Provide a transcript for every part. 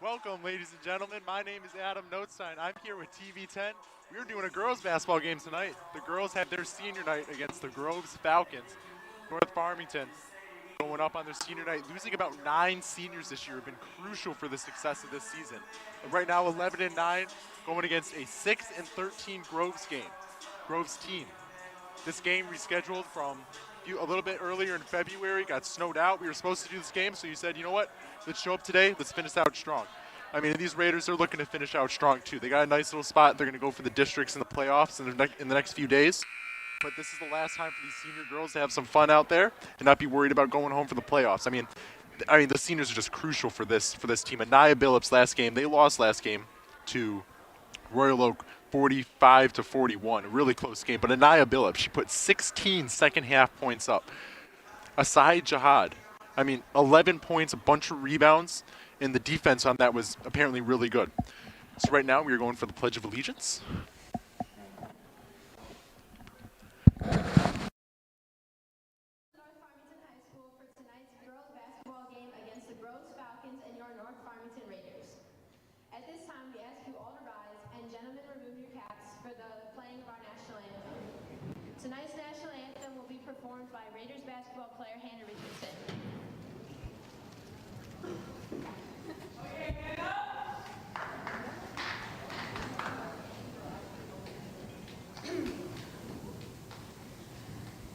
Welcome, ladies and gentlemen. My name is Adam Notestein. I'm here with TV10. We're doing a girls' basketball game tonight. The girls have their senior night against the Groves Falcons. North Farmington going up on their senior night. Losing about 9 seniors this year have been crucial for the success of this season. Right now, 11-9, going against a 6-13 Groves game. Groves team. This game rescheduled from a little bit earlier in February, got snowed out. We were supposed to do this game, so you said, you know what, let's show up today, let's finish out strong. I mean, these Raiders are looking to finish out strong too. They got a nice little spot. They're going to go for the districts in the playoffs in the next few days. But this is the last time for these senior girls to have some fun out there and not be worried about going home for the playoffs. I mean, the seniors are just crucial for this team. Anaya Billups last game, they lost last game to Royal Oak 45-41, a really close game. But Anaya Billups, she put 16 second half points up. Asai Jihad, 11 points, a bunch of rebounds, and the defense on that was apparently really good. So right now we are going for the Pledge of Allegiance. North Farmington High School for tonight's girls basketball game against the Groves Falcons and your North Farmington Raiders. At this time, we ask you all to rise and gentlemen remove your caps for the playing of our national anthem. Tonight's national anthem will be performed by Raiders basketball player Hannah Richardson.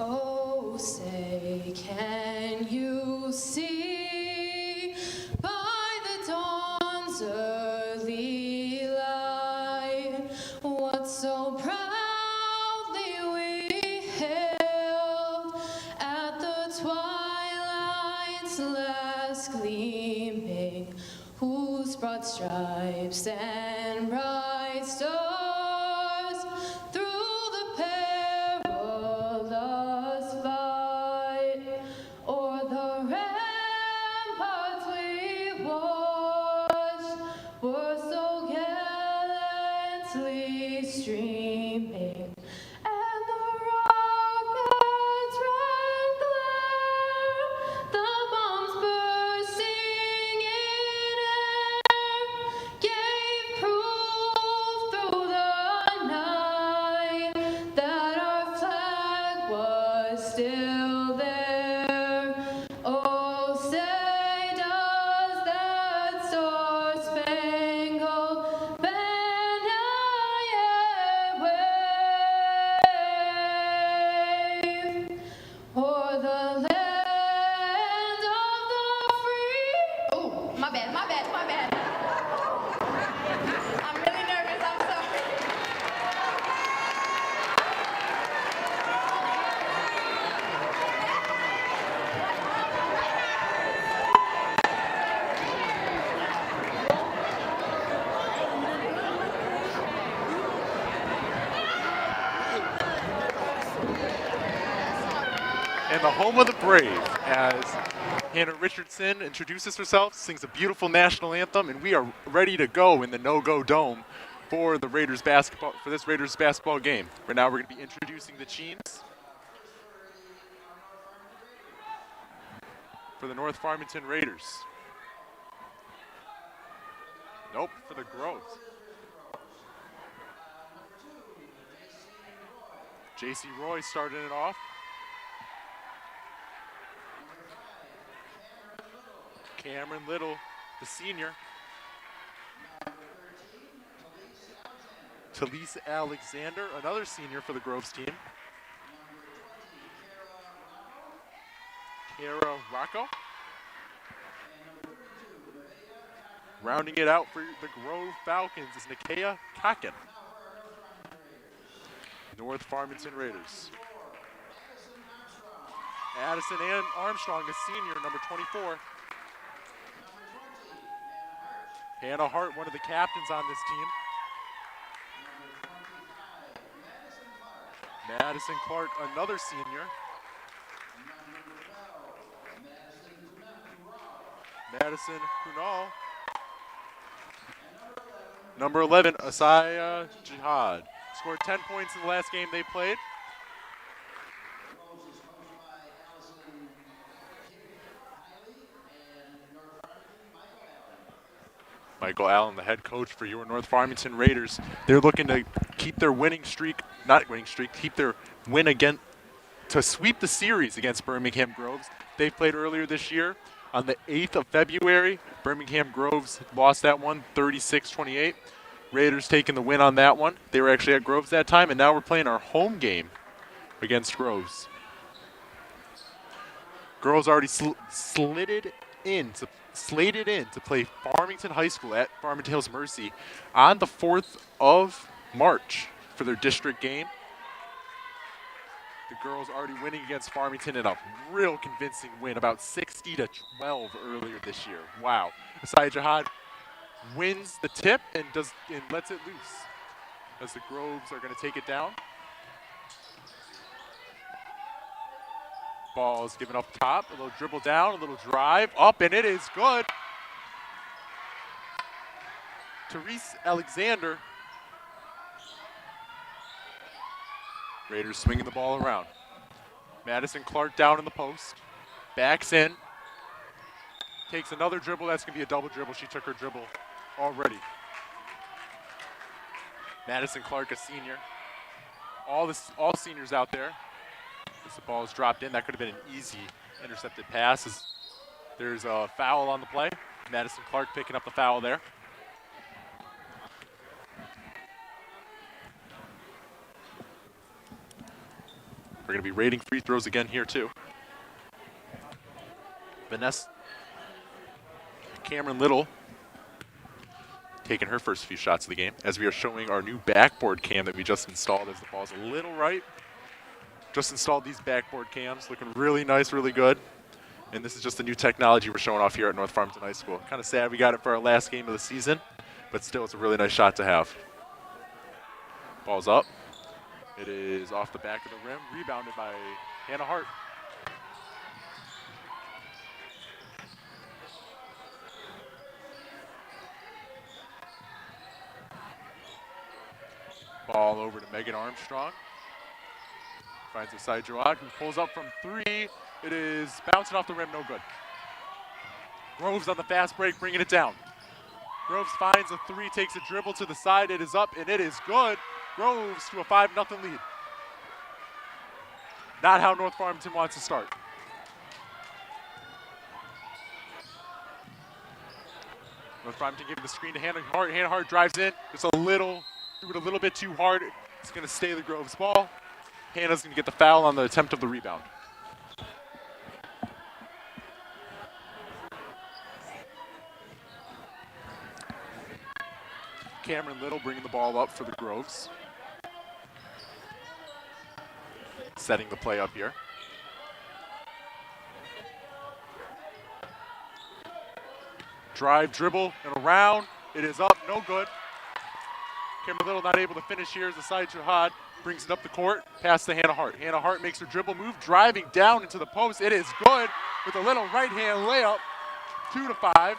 Oh, say, can you see by the dawn's early light what so proudly we hailed at the twilight's last gleaming, whose broad stripes and bright stars through the perilous fight o'er the ramparts we watched were so gallantly streaming, and the rockets' red glare, the bombs bursting in air, gave proof through the night that our flag was still there. Oh, say does that star-spangled banner yet wave o'er the land of the free? Oh, my bad. I'm really nervous, I'm sorry. And the home of the brave, as Hannah Richardson introduces herself, sings a beautiful national anthem, and we are ready to go in the no-go dome for the Raiders basketball, for this Raiders basketball game. Right now we're going to be introducing the teams for the North Farmington Raiders. Nope, for the Groves. J.C. Roy starting it off. Cameron Little, the senior. Talisa Alexander, another senior for the Groves team. Kara Rocco. Rounding it out for the Grove Falcons is Nakia Kakin. North Farmington Raiders. Addison Ann Armstrong, a senior, number 24. Hannah Hart, one of the captains on this team. Madison Clark, another senior. Madison Kunal. Number 11, Asaya Jihad. Scored 10 points in the last game they played. Michael Allen, the head coach for your North Farmington Raiders. They're looking to keep their keep their win again, to sweep the series against Birmingham Groves. They played earlier this year on the 8th of February. Birmingham Groves lost that one 36-28. Raiders taking the win on that one. They were actually at Groves that time, and now we're playing our home game against Groves. Girls already slated in to play Farmington High School at Farmington Hills Mercy on the 4th of March for their district game. The girls already winning against Farmington in a real convincing win, about 60-12 earlier this year. Wow. Asai Jihad wins the tip and lets it loose as the Groves are going to take it down. Ball is given up top, a little dribble down, a little drive, up, and it is good. Therese Alexander. Raiders swinging the ball around. Madison Clark down in the post. Backs in. Takes another dribble. That's going to be a double dribble. She took her dribble already. Madison Clark, a senior. All seniors out there. As the ball is dropped in, that could have been an easy intercepted pass. As there's a foul on the play. Madison Clark picking up the foul there. We're going to be rating free throws again here too. Cameron Little taking her first few shots of the game as we are showing our new backboard cam that we just installed as the ball's a little right. Just installed these backboard cams, looking really nice, really good. And this is just the new technology we're showing off here at North Farmington High School. Kind of sad we got it for our last game of the season, but still it's a really nice shot to have. Ball's up. It is off the back of the rim, rebounded by Hannah Hart. Ball over to Megan Armstrong. Finds Asai Jawad, who pulls up from three. It is bouncing off the rim, no good. Groves on the fast break, bringing it down. Groves finds a three, takes a dribble to the side. It is up, and it is good. Groves to a 5-0 lead. Not how North Farmington wants to start. North Farmington giving the screen to Hannah Hart. Hannah Hart drives in. Just a little, threw it a little bit too hard. It's going to stay the Groves ball. Hannah's going to get the foul on the attempt of the rebound. Cameron Little bringing the ball up for the Groves. Setting the play up here. Drive, dribble, and around. It is up, no good. Cameron Little not able to finish here as Asai Jihad brings it up the court, past to Hannah Hart. Hannah Hart makes her dribble move, driving down into the post. It is good with a little right-hand layup, 2-5.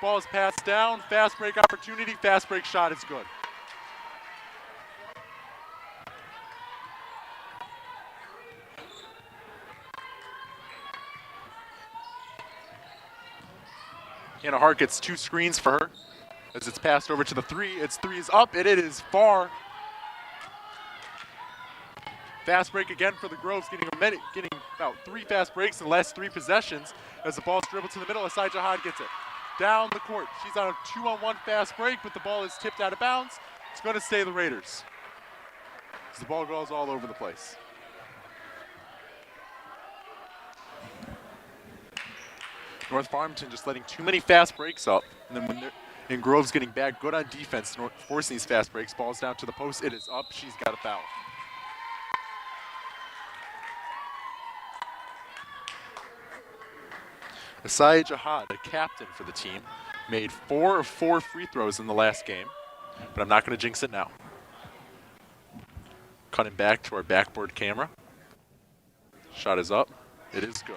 Ball is passed down, fast break opportunity, fast break shot is good. Hannah Hart gets two screens for her as it's passed over to the three. Its three is up, and it is far. Fast break again for the Groves, getting about 3 fast breaks in the last 3 possessions as the ball's dribbled to the middle. Asai Jihad gets it down the court. She's on a 2-on-1 fast break, but the ball is tipped out of bounds. It's going to stay the Raiders. So the ball goes all over the place. North Farmington just letting too many fast breaks up, and Groves getting back good on defense, forcing these fast breaks. Ball's down to the post. It is up. She's got a foul. Asai Jihad, a captain for the team, made 4 of 4 free throws in the last game, but I'm not going to jinx it now. Cutting back to our backboard camera. Shot is up. It is good.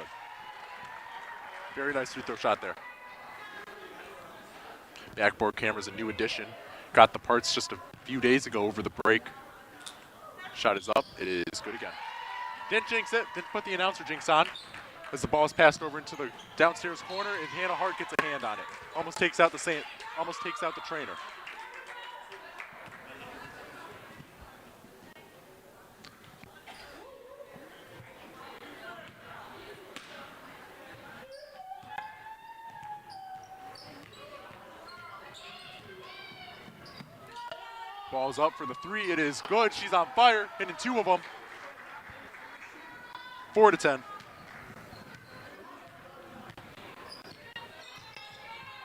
Very nice free throw shot there. Backboard camera's a new addition. Got the parts just a few days ago over the break. Shot is up. It is good again. Didn't jinx it. Didn't put the announcer jinx on. as the ball is passed over into the downstairs corner, and Hannah Hart gets a hand on it. Almost takes out the trainer. Ball's up for the three. It is good. She's on fire, hitting two of them. 4-10.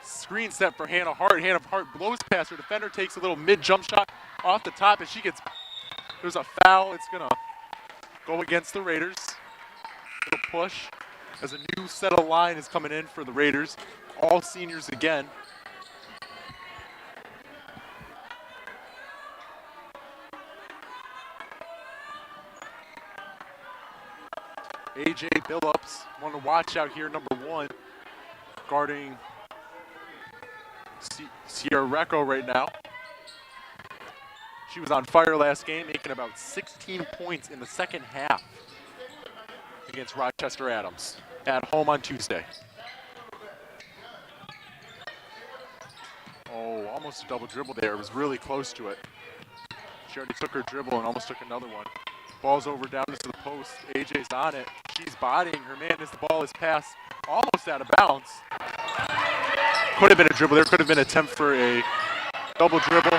Screen set for Hannah Hart. Hannah Hart blows past her defender, takes a little mid-jump shot off the top, and there's a foul. It's going to go against the Raiders. Little push as a new set of line is coming in for the Raiders. All seniors again. AJ Billups, one to watch out here, number 1, guarding Sierra Recco right now. She was on fire last game, making about 16 points in the second half against Rochester Adams at home on Tuesday. Oh, almost a double dribble there. It was really close to it. She already took her dribble and almost took another one. Ball's over down into the post. AJ's on it. She's bodying her man as the ball is passed almost out of bounds. Could have been a dribble. There could have been an attempt for a double dribble.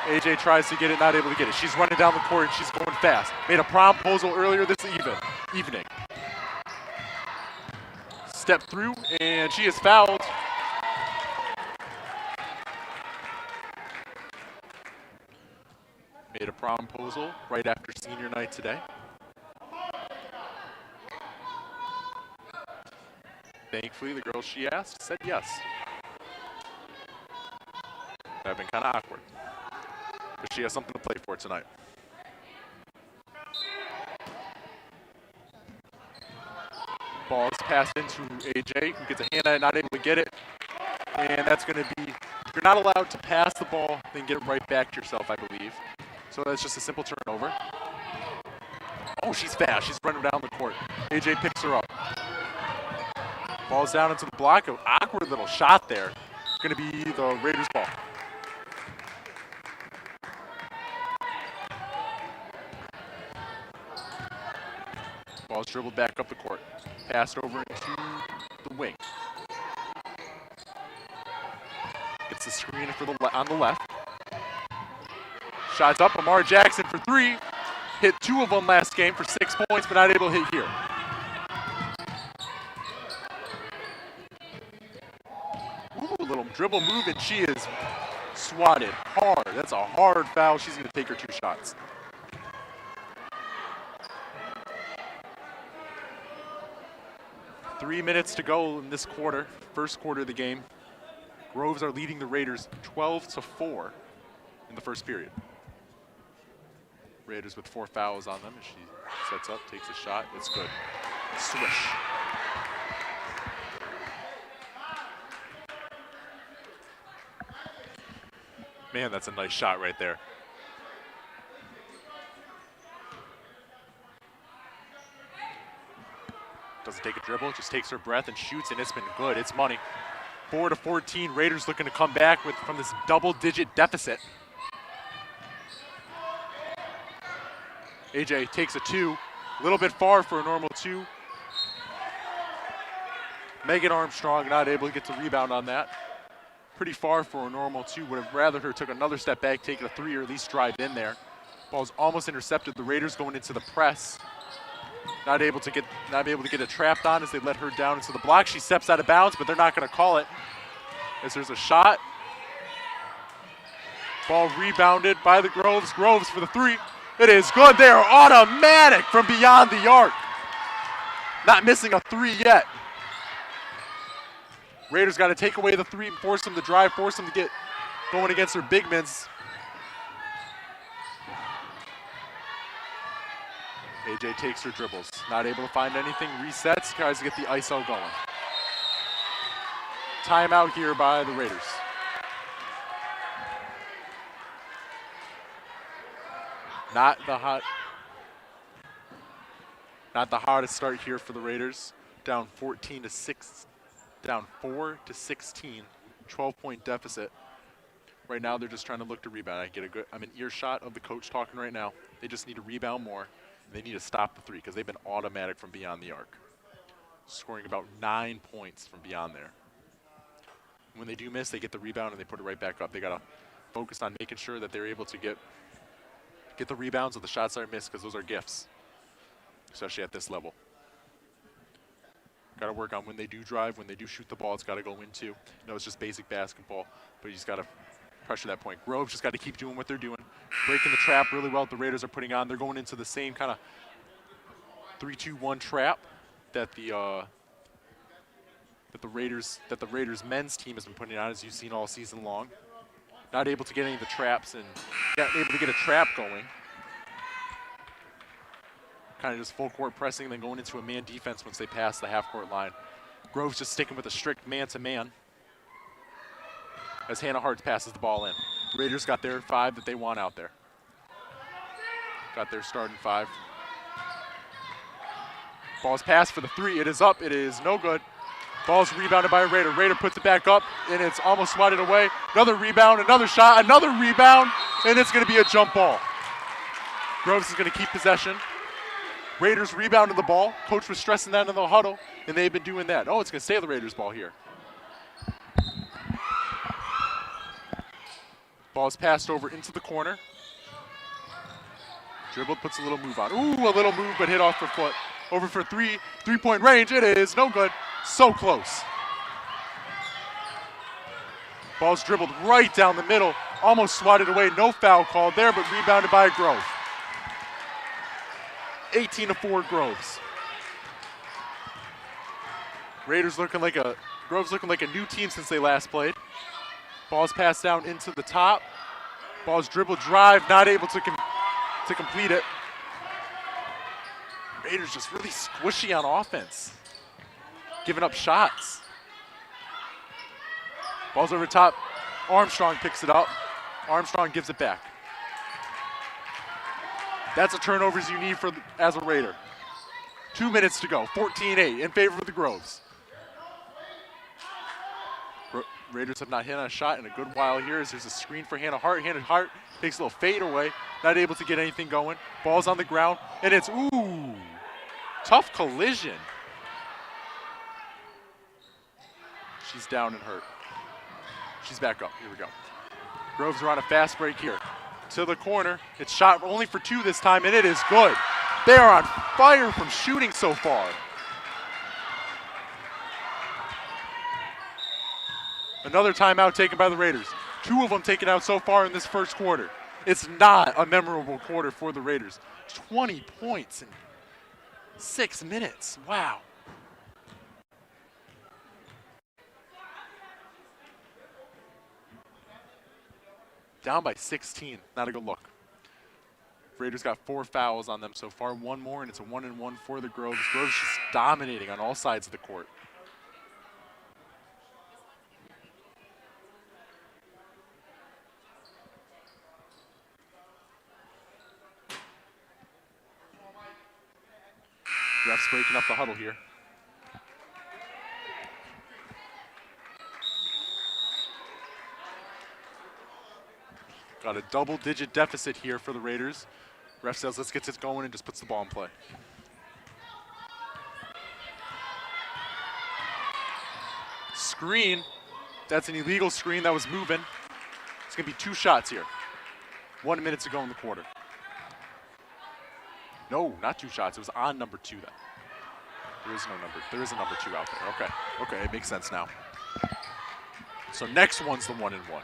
AJ tries to get it, not able to get it. She's running down the court and she's going fast. Made a promposal earlier this evening. Step through and she is fouled. Made a promposal right after senior night today. Thankfully, the girl she asked said yes. That would have been kind of awkward. But she has something to play for tonight. Ball is passed into AJ, who gets a hand at it, not able to get it. And that's going to be, you're not allowed to pass the ball, then get it right back to yourself, I believe. So that's just a simple turnover. Oh, she's fast. She's running down the court. AJ picks her up. Ball's down into the block. An awkward little shot there. Going to be the Raiders' ball. Ball's dribbled back up the court. Passed over into the wing. Gets the screen on the left. Shots up. Amar Jackson for 3. Hit 2 of them last game for 6 points, but not able to hit here. Ooh, little dribble move, and she is swatted hard. That's a hard foul. She's going to take her 2 shots. Three minutes to go in this quarter, first quarter of the game. Groves are leading the Raiders 12-4 in the first period. Raiders with 4 fouls on them as she sets up, takes a shot. It's good. Swish. Man, that's a nice shot right there. Doesn't take a dribble, just takes her breath and shoots, and it's been good. It's money. 4-14. Raiders looking to come back from this double-digit deficit. AJ takes a 2, a little bit far for a normal 2. Megan Armstrong not able to get the rebound on that. Pretty far for a normal 2. Would have rather her took another step back, take a 3, or at least drive in there. Ball's almost intercepted. The Raiders going into the press. Not able to get it trapped on as they let her down into the block. She steps out of bounds, but they're not going to call it as there's a shot. Ball rebounded by the Groves. Groves for the 3. It is good. They are automatic from beyond the arc. Not missing a 3 yet. Raiders got to take away the 3 and force them to drive, force them to get going against their big men. AJ takes her dribbles. Not able to find anything. Resets. Tries to get the ISO going. Timeout here by the Raiders. Not the hottest start here for the Raiders. down 14 to 6, down 4 to 16, 12-point deficit. Right now, they're just trying to look to rebound. I'm an earshot of the coach talking right now. They just need to rebound more. They need to stop the three because they've been automatic from beyond the arc, scoring about 9 points from beyond there. When they do miss, they get the rebound and they put it right back up. They got to focus on making sure that they're able to get the rebounds of the shots that are missed because those are gifts, especially at this level. Got to work on when they do drive, when they do shoot the ball, it's got to go in too. No, it's just basic basketball, but you just got to pressure that point. Grove's just got to keep doing what they're doing, breaking the trap really well. The Raiders are putting on. They're going into the same kind of 3-2-1 trap that the Raiders men's team has been putting on, as you've seen all season long. Not able to get any of the traps and not able to get a trap going. Kind of just full court pressing, then going into a man defense once they pass the half court line. Grove's just sticking with a strict man-to-man as Hannah Hart passes the ball in. Raiders got their 5 that they want out there. Got their starting 5. Ball's passed for the 3. It is up. It is no good. Ball's rebounded by a Raider. Raider puts it back up, and it's almost swatted away. Another rebound, another shot, another rebound, and it's going to be a jump ball. Groves is going to keep possession. Raiders rebounded the ball. Coach was stressing that in the huddle, and they've been doing that. Oh, it's going to stay the Raiders' ball here. Ball's passed over into the corner. Dribbled, puts a little move on. Ooh, a little move, but hit off her foot. Over for three-point range. It is no good. So close. Ball's dribbled right down the middle. Almost swatted away. No foul called there, but rebounded by Grove. 18-4 Groves. Groves looking like a new team since they last played. Ball's passed down into the top. Ball's dribble drive, not able to complete it. Raiders just really squishy on offense, giving up shots. Ball's over top. Armstrong picks it up. Armstrong gives it back. That's the turnovers you need as a Raider. 2 minutes to go, 14-8 in favor of the Groves. Raiders have not hit on a shot in a good while here as there's a screen for Hannah Hart. Hannah Hart takes a little fade away, not able to get anything going. Ball's on the ground, and it's, ooh, tough collision. She's down and hurt. She's back up. Here we go. Groves are on a fast break here. To the corner. It's shot only for 2 this time, and it is good. They are on fire from shooting so far. Another timeout taken by the Raiders. 2 of them taken out so far in this first quarter. It's not a memorable quarter for the Raiders. 20 points in 6 minutes. Wow. Down by 16. Not a good look. Raiders got 4 fouls on them so far. 1 more, and it's a 1-and-1 for the Groves. Groves just dominating on all sides of the court. Refs breaking up the huddle here. Got a double-digit deficit here for the Raiders. Ref says, let's get this going, and just puts the ball in play. Screen. That's an illegal screen that was moving. It's going to be 2 shots here. 1 minute to go in the quarter. No, not 2 shots. It was on number 2 then. There is a number 2 out there. Okay, it makes sense now. So next one's the 1-and-1.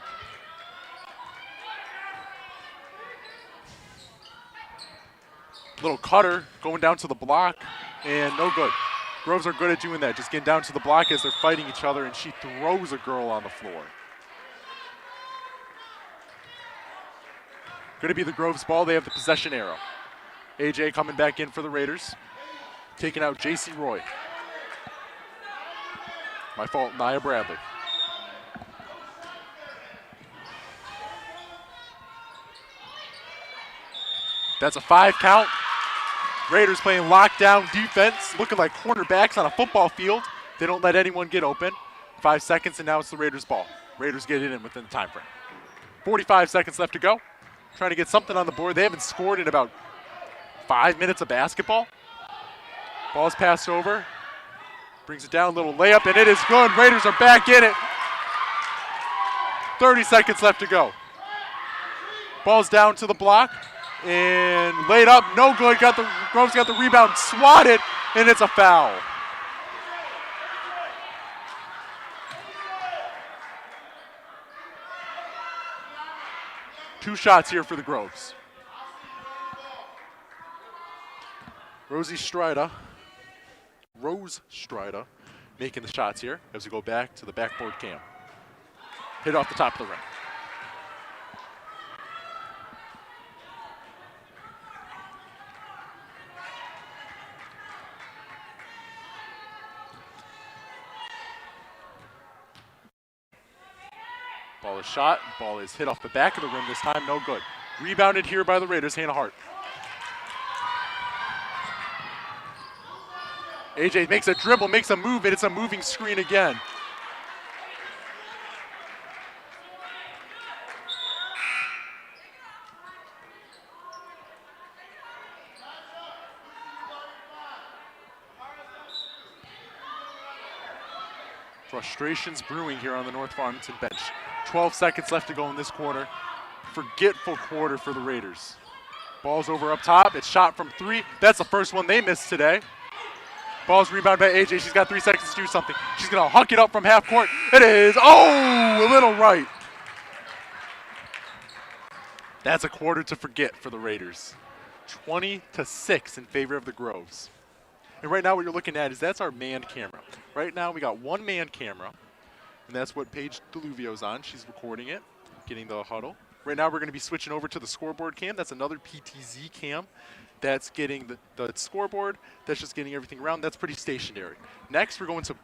Little cutter going down to the block, and no good. Groves are good at doing that, just getting down to the block as they're fighting each other, and she throws a girl on the floor. Going to be the Groves ball. They have the possession arrow. AJ coming back in for the Raiders, taking out J.C. Roy. My fault, Nia Bradley. That's a 5 count. Raiders playing lockdown defense, looking like cornerbacks on a football field. They don't let anyone get open. 5 seconds, and now it's the Raiders' ball. Raiders get it in within the time frame. 45 seconds left to go. Trying to get something on the board. They haven't scored in about 5 minutes of basketball. Ball's passed over. Brings it down, little layup, and it is good. Raiders are back in it. 30 seconds left to go. Ball's down to the block and laid up, no good. Groves got the rebound, swatted, and it's a foul. Two shots here for the Groves. Rose Strida making the shots here as we go back to the backboard cam. Hit off the top of the rim. Ball is shot, ball is hit off the back of the rim this time, no good. Rebounded here by the Raiders, Hannah Hart. AJ makes a dribble, makes a move, and it's a moving screen again. Frustrations brewing here on the North Farmington bench. 12 seconds left to go in this quarter. Forgetful quarter for the Raiders. Ball's over up top. It's shot from three. That's the first one they missed today. Ball's rebounded by AJ. She's got 3 seconds to do something. She's going to huck it up from half court. It is, oh, a little right. That's a quarter to forget for the Raiders. 20-6 in favor of the Groves. And right now what you're looking at is that's our manned camera. Right now we got one manned camera, and that's what Paige Deluvio's on. She's recording it, getting the huddle. Right now we're going to be switching over to the scoreboard cam. That's another PTZ cam. That's getting the scoreboard. That's just getting everything around. That's pretty stationary. Next we're going to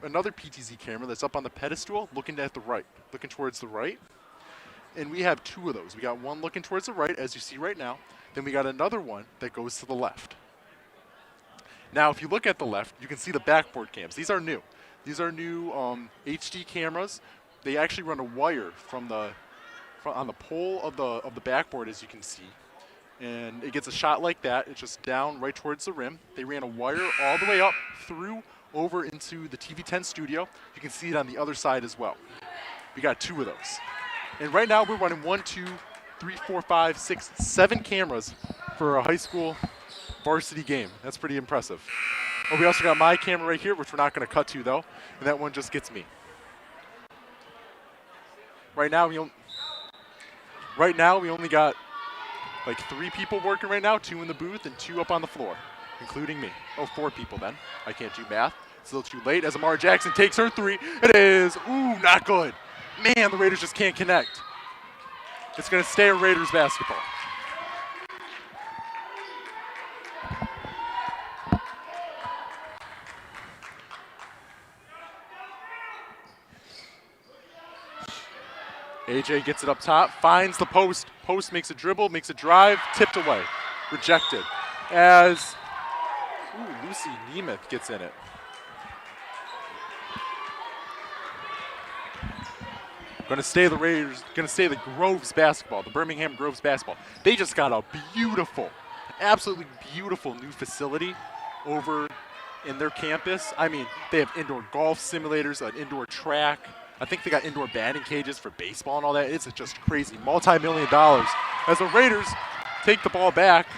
another PTZ camera that's up on the pedestal looking at the right, looking towards the right. And we have 2 of those. We got one looking towards the right, as you see right now. Then we got another one that goes to the left. Now, if you look at the left, you can see the backboard cams. These are new. These are new HD cameras. They actually run a wire from on the pole of the backboard, as you can see, and it gets a shot like that. It's just down right towards the rim. They ran a wire all the way up through over into the TV10 studio. You can see it on the other side as well. We got 2 of those, and right now we're running 1, 2, 3, 4, 5, 6, 7 cameras for a high school varsity game. That's pretty impressive. Oh, we also got my camera right here, which we're not going to cut to though, and that one just gets me. Right now we only got like 3 people working right now, 2 in the booth and 2 up on the floor, including me. Oh, 4 people then. I can't do math. It's a little too late as Amara Jackson takes her 3. It is, ooh, not good. Man, the Raiders just can't connect. It's going to stay a Raiders basketball. AJ gets it up top, finds the post. Post makes a dribble, makes a drive, tipped away, rejected. As Lucy Nemeth gets in it. Going to stay the Raiders, going to stay the Groves basketball, the Birmingham Groves basketball. They just got a beautiful, absolutely beautiful new facility over in their campus. I mean, they have indoor golf simulators, an indoor track. I think they got indoor batting cages for baseball and all that. It's just crazy, multi-million dollars. As the Raiders take the ball back,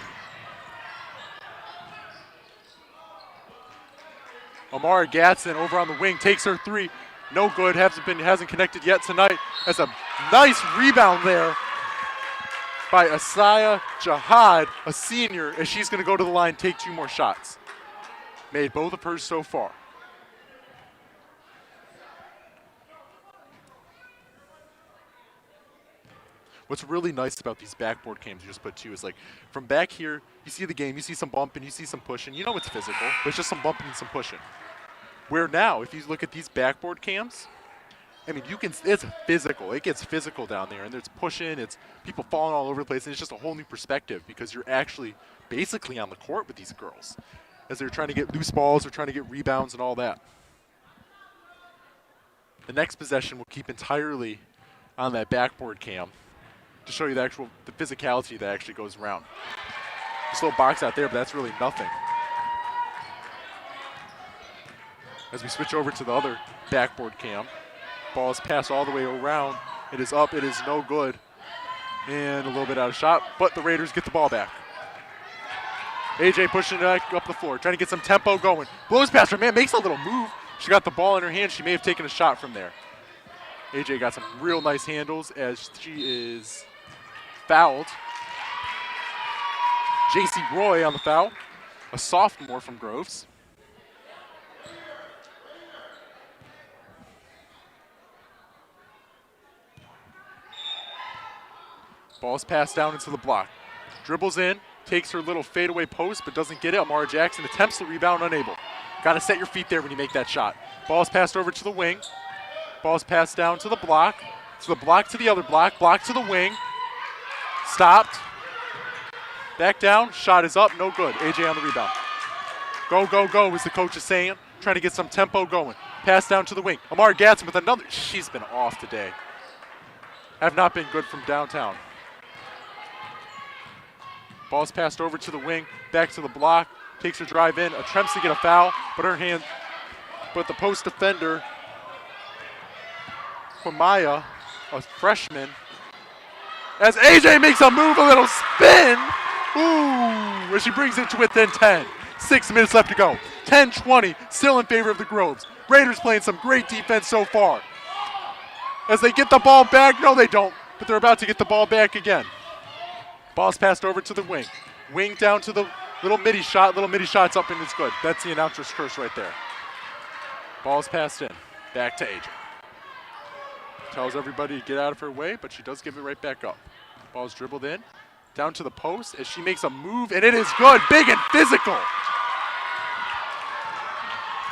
Amara Gatson over on the wing takes her 3. No good, hasn't connected yet tonight. That's a nice rebound there by Asaya Jihad, a senior, as she's going to go to the line, take 2 more shots. Made both of hers so far. What's really nice about these backboard cams you just put too is like from back here, you see the game, you see some bumping, you see some pushing. You know it's physical, but it's just some bumping and some pushing. Where now, if you look at these backboard cams, I mean, it's physical. It gets physical down there, and there's pushing, it's people falling all over the place, and it's just a whole new perspective because you're actually basically on the court with these girls as they're trying to get loose balls, they're trying to get rebounds and all that. The next possession will keep entirely on that backboard cam to show you the physicality that actually goes around. This little box out there, but that's really nothing. As we switch over to the other backboard cam, ball is passed all the way around. It is up, it is no good. And a little bit out of shot, but the Raiders get the ball back. AJ pushing it up the floor, trying to get some tempo going. Blows past her, man, makes a little move. She got the ball in her hand. She may have taken a shot from there. AJ got some real nice handles as she is fouled. JC Roy on the foul, a sophomore from Groves. Ball's passed down into the block. Dribbles in, takes her little fadeaway post, but doesn't get it. Amara Jackson attempts the rebound, unable. Got to set your feet there when you make that shot. Ball's passed over to the wing. Ball's passed down to the block to the other block to the wing. Stopped. Back down, shot is up, no good. AJ on the rebound. Go, go, go, as the coach is saying. Trying to get some tempo going. Pass down to the wing. Amara Gatson with another. She's been off today. Have not been good from downtown. Ball's passed over to the wing, back to the block, takes her drive in, attempts to get a foul, but the post defender, Kwamaya, a freshman, as AJ makes a move, a little spin, ooh, as she brings it to within 10. 6 minutes left to go. 10-20, still in favor of the Groves. Raiders playing some great defense so far. As they get the ball back, no they don't, but they're about to get the ball back again. Ball's passed over to the wing. Wing down to the little midi shot. Little midi shot's up and it's good. That's the announcer's curse right there. Ball's passed in. Back to AJ. Tells everybody to get out of her way, but she does give it right back up. Ball's dribbled in. Down to the post as she makes a move, and it is good. Big and physical.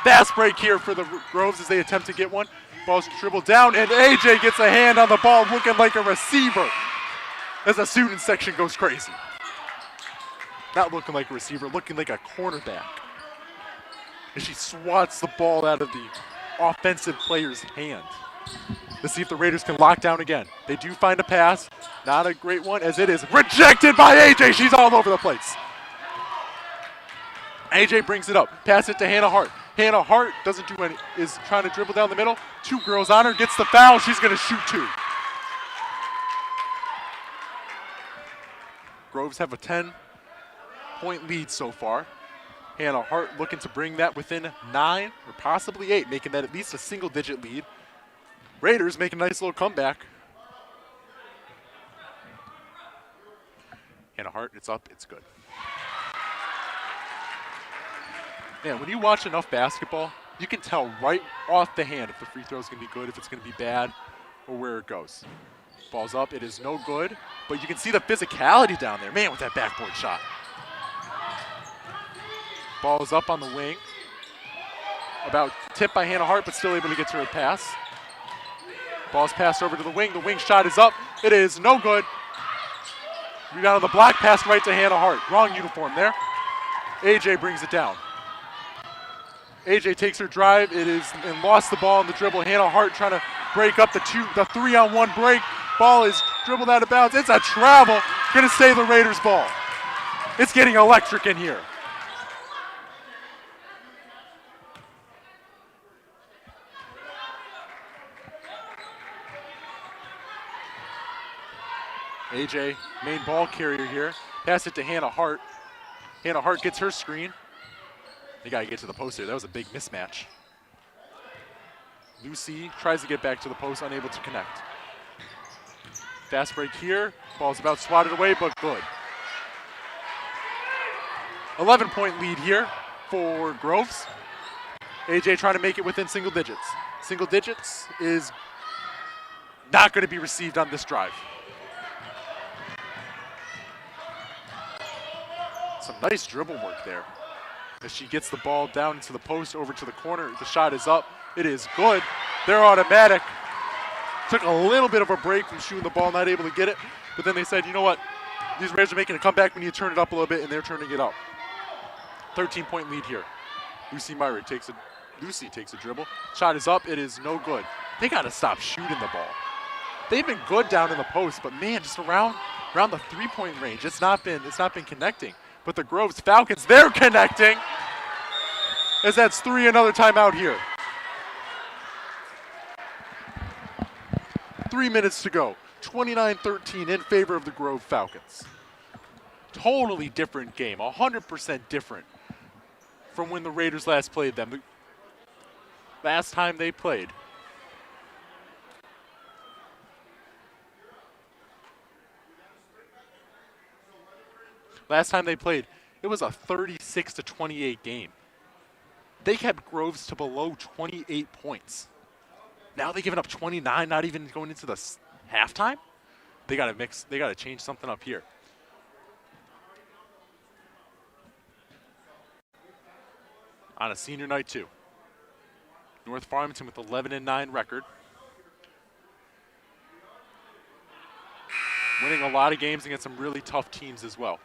Fast break here for the Groves as they attempt to get one. Ball's dribbled down, and AJ gets a hand on the ball looking like a receiver. As the student section goes crazy. Not looking like a receiver, looking like a cornerback. As she swats the ball out of the offensive player's hand. Let's see if the Raiders can lock down again. They do find a pass. Not a great one as it is rejected by AJ. She's all over the place. AJ brings it up. Pass it to Hannah Hart. Hannah Hart doesn't do any, is trying to dribble down the middle. 2 girls on her, gets the foul. She's going to shoot 2. Groves have a 10-point lead so far. Hannah Hart looking to bring that within 9 or possibly 8, making that at least a single-digit lead. Raiders make a nice little comeback. Hannah Hart, it's up, it's good. Man, when you watch enough basketball, you can tell right off the hand if the free throw is going to be good, if it's going to be bad, or where it goes. Ball's up, it is no good, but you can see the physicality down there. Man, with that backboard shot. Ball is up on the wing. About tipped by Hannah Hart, but still able to get to her pass. Ball's passed over to the wing. The wing shot is up. It is no good. Rebound on the block, pass right to Hannah Hart. Wrong uniform there. AJ brings it down. AJ takes her drive. It is and lost the ball in the dribble. Hannah Hart trying to break up the 3-on-1 break. Ball is dribbled out of bounds. It's a travel. Going to stay the Raiders' ball. It's getting electric in here. AJ, main ball carrier here. Pass it to Hannah Hart. Hannah Hart gets her screen. They got to get to the post here. That was a big mismatch. Lucy tries to get back to the post, unable to connect. Fast break here. Ball's about swatted away, but good. 11-point lead here for Groves. AJ trying to make it within single digits. Single digits is not going to be received on this drive. Some nice dribble work there. As she gets the ball down into the post, over to the corner. The shot is up. It is good. They're automatic. Took a little bit of a break from shooting the ball, not able to get it. But then they said, you know what? These Raiders are making a comeback. We need to turn it up a little bit, and they're turning it up. 13-point lead here. Lucy takes a dribble. Shot is up. It is no good. They got to stop shooting the ball. They've been good down in the post, but man, just around the three-point range, it's not been connecting. But the Groves Falcons, they're connecting. As that's 3, another timeout here. 3 minutes to go. 29-13 in favor of the Grove Falcons. Totally different game, 100% different from when the Raiders last played them. The last time they played. It was a 36-28 game. They kept Groves to below 28 points. Now they're giving up 29, not even going into the halftime? They got to change something up here. On a senior night too. North Farmington with 11-9 record. Winning a lot of games against some really tough teams as well.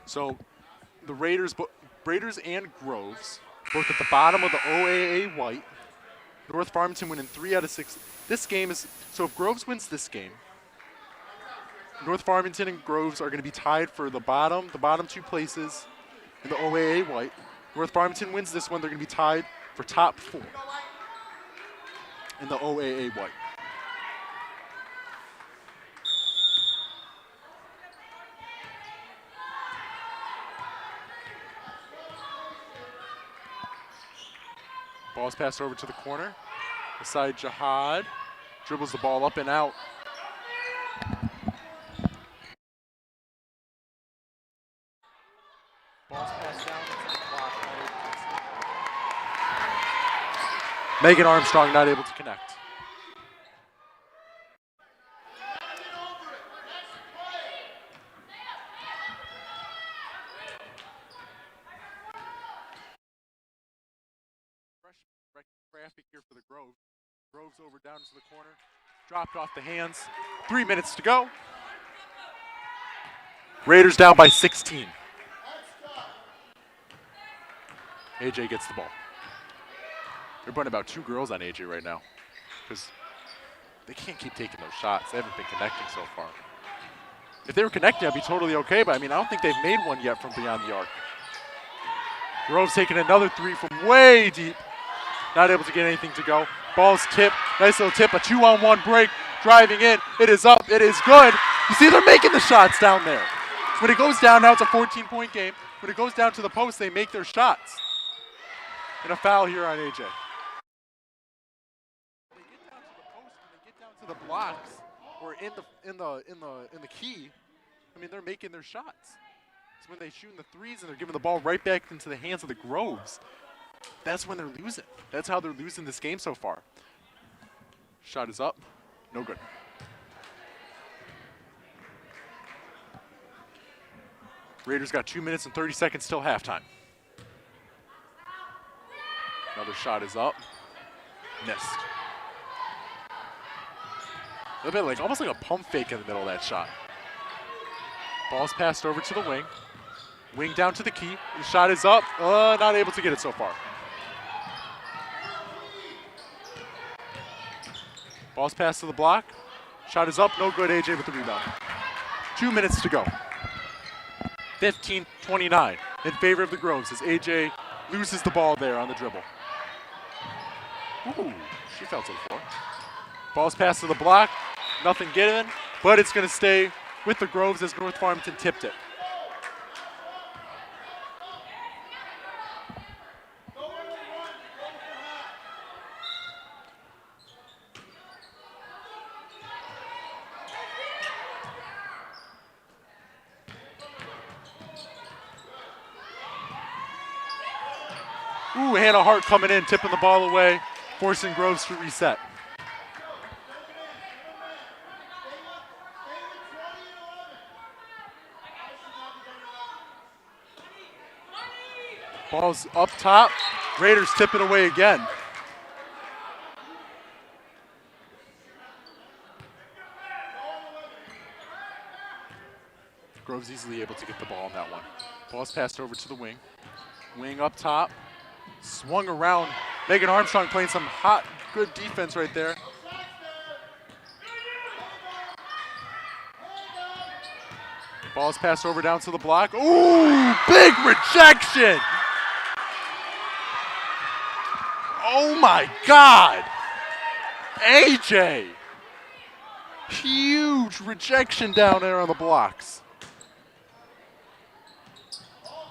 So the Raiders and Groves, both at the bottom of the OAA white. North Farmington winning 3 out of 6. This game is, so if Groves wins this game, North Farmington and Groves are going to be tied for the bottom 2 places in the OAA white. North Farmington wins this one, they're going to be tied for top 4 in the OAA white. Ball's passed over to the corner. Aside Jihad dribbles the ball up and out. Ball's passed down to the clock. Megan Armstrong not able to connect. Traffic here for the Grove. Groves over down to the corner. Dropped off the hands. 3 minutes to go. Raiders down by 16. AJ gets the ball. They're putting about 2 girls on AJ right now because they can't keep taking those shots. They haven't been connecting so far. If they were connecting, I'd be totally okay, but I mean, I don't think they've made one yet from beyond the arc. Groves taking another 3 from way deep. Not able to get anything to go. Ball's tipped. Nice little tip. A 2-on-1 break. Driving in. It is up. It is good. You see, they're making the shots down there. When it goes down, now it's a 14-point game. When it goes down to the post, they make their shots. And a foul here on AJ. They get down to the post and they get down to the blocks or in the key. I mean, they're making their shots. It's when they shoot in the threes and they're giving the ball right back into the hands of the Groves. That's when they're losing. That's how they're losing this game so far. Shot is up. No good. Raiders got 2 minutes and 30 seconds till halftime. Another shot is up. Missed. A little bit like, almost like a pump fake in the middle of that shot. Ball's passed over to the wing. Wing down to the key. The shot is up. Not able to get it so far. Ball's passed to the block. Shot is up. No good. AJ with the rebound. 2 minutes to go. 15-29 in favor of the Groves as AJ loses the ball there on the dribble. Ooh, she fell to the floor. Ball's passed to the block. Nothing given, but it's going to stay with the Groves as North Farmington tipped it. Ooh, Hannah Hart coming in, tipping the ball away, forcing Groves to reset. Ball's up top. Raiders tip it away again. Groves easily able to get the ball on that one. Ball's passed over to the wing. Wing up top. Swung around. Megan Armstrong playing some hot, good defense right there. Ball's passed over down to the block. Ooh, big rejection! Oh my God! AJ! Huge rejection down there on the blocks.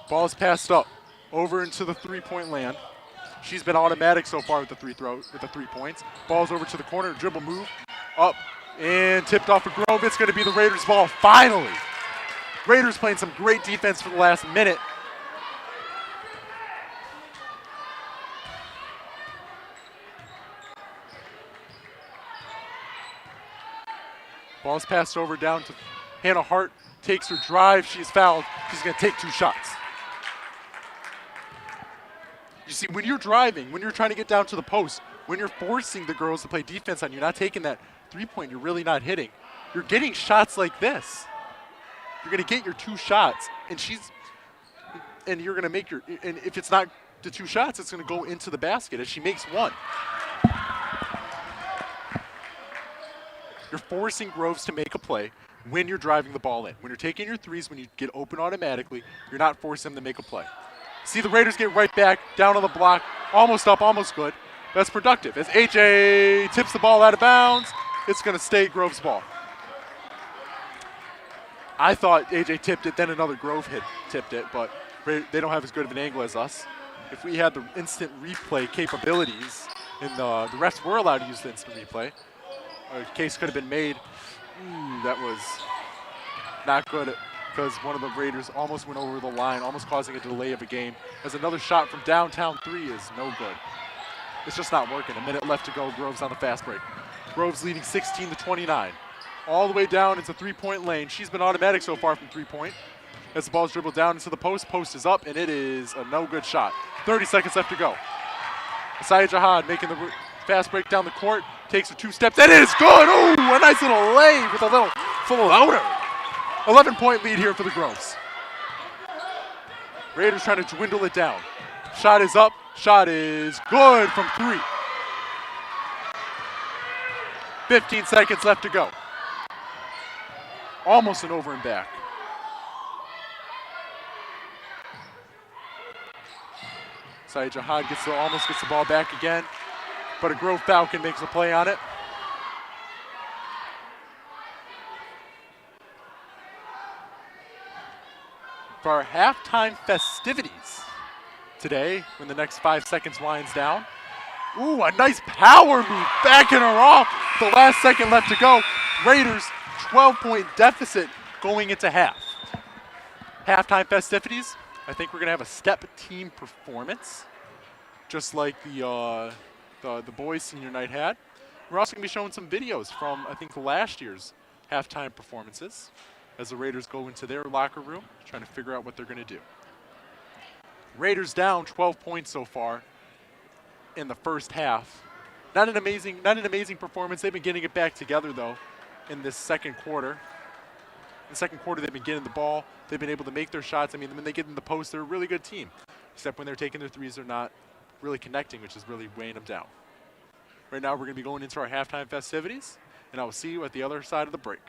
Ball's passed up over into the three-point land. She's been automatic so far with the 3 points. Ball's over to the corner, dribble move, up, and tipped off of Grove. It's going to be the Raiders' ball finally. Raiders playing some great defense for the last minute. Ball's passed over down to Hannah Hart. Takes her drive. She's fouled. She's going to take 2 shots. You see, when you're driving, when you're trying to get down to the post, when you're forcing the girls to play defense on you, not taking that 3-point, you're really not hitting. You're getting shots like this. You're going to get your 2 shots, and you're going to make and if it's not the 2 shots, it's going to go into the basket as she makes 1. You're forcing Groves to make a play when you're driving the ball in. When you're taking your 3s, when you get open automatically, you're not forcing them to make a play. See the Raiders get right back, down on the block, almost up, almost good. That's productive. As AJ tips the ball out of bounds, it's going to stay Grove's ball. I thought AJ tipped it, then another Grove tipped it, but they don't have as good of an angle as us. If we had the instant replay capabilities, and the refs were allowed to use the instant replay, a case could have been made. That was not good because one of the Raiders almost went over the line, almost causing a delay of a game. As another shot from downtown 3 is no good. It's just not working. A minute left to go. Groves on the fast break. Groves leading 16-29. All the way down into 3-point lane. She's been automatic so far from 3-point. As the ball's dribbled down into the post. Post is up, and it is a no-good shot. 30 seconds left to go. Asaya Jihad making the fast break down the court. Takes her 2 steps. That is good. Ooh, a nice little lay with a little floater. 11-point lead here for the Groves. Raiders trying to dwindle it down. Shot is up. Shot is good from 3. 15 seconds left to go. Almost an over and back. Asaya Jihad almost gets the ball back again, but a Grove Falcon makes a play on it. For our halftime festivities today, when the next 5 seconds winds down. Ooh, a nice power move, backing her off. The last second left to go. Raiders, 12-point deficit going into half. Halftime festivities, I think we're going to have a step team performance, just like the boys' senior night had. We're also going to be showing some videos from, I think, last year's halftime performances as the Raiders go into their locker room, trying to figure out what they're going to do. Raiders down 12 points so far in the first half. Not an amazing performance. They've been getting it back together, though, in this second quarter. In the second quarter, they've been getting the ball. They've been able to make their shots. I mean, when they get in the post, they're a really good team. Except when they're taking their 3s, they're not really connecting, which is really weighing them down. Right now, we're going to be going into our halftime festivities, and I will see you at the other side of the break.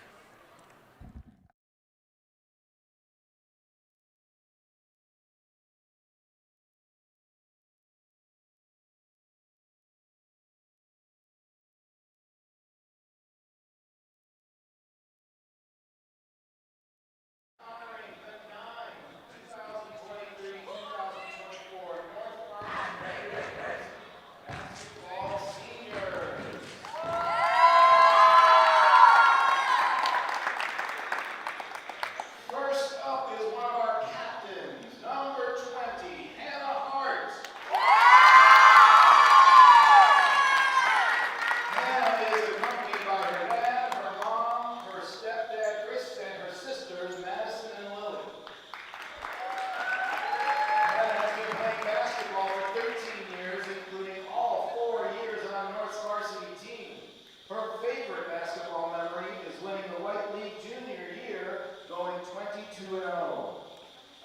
22-0.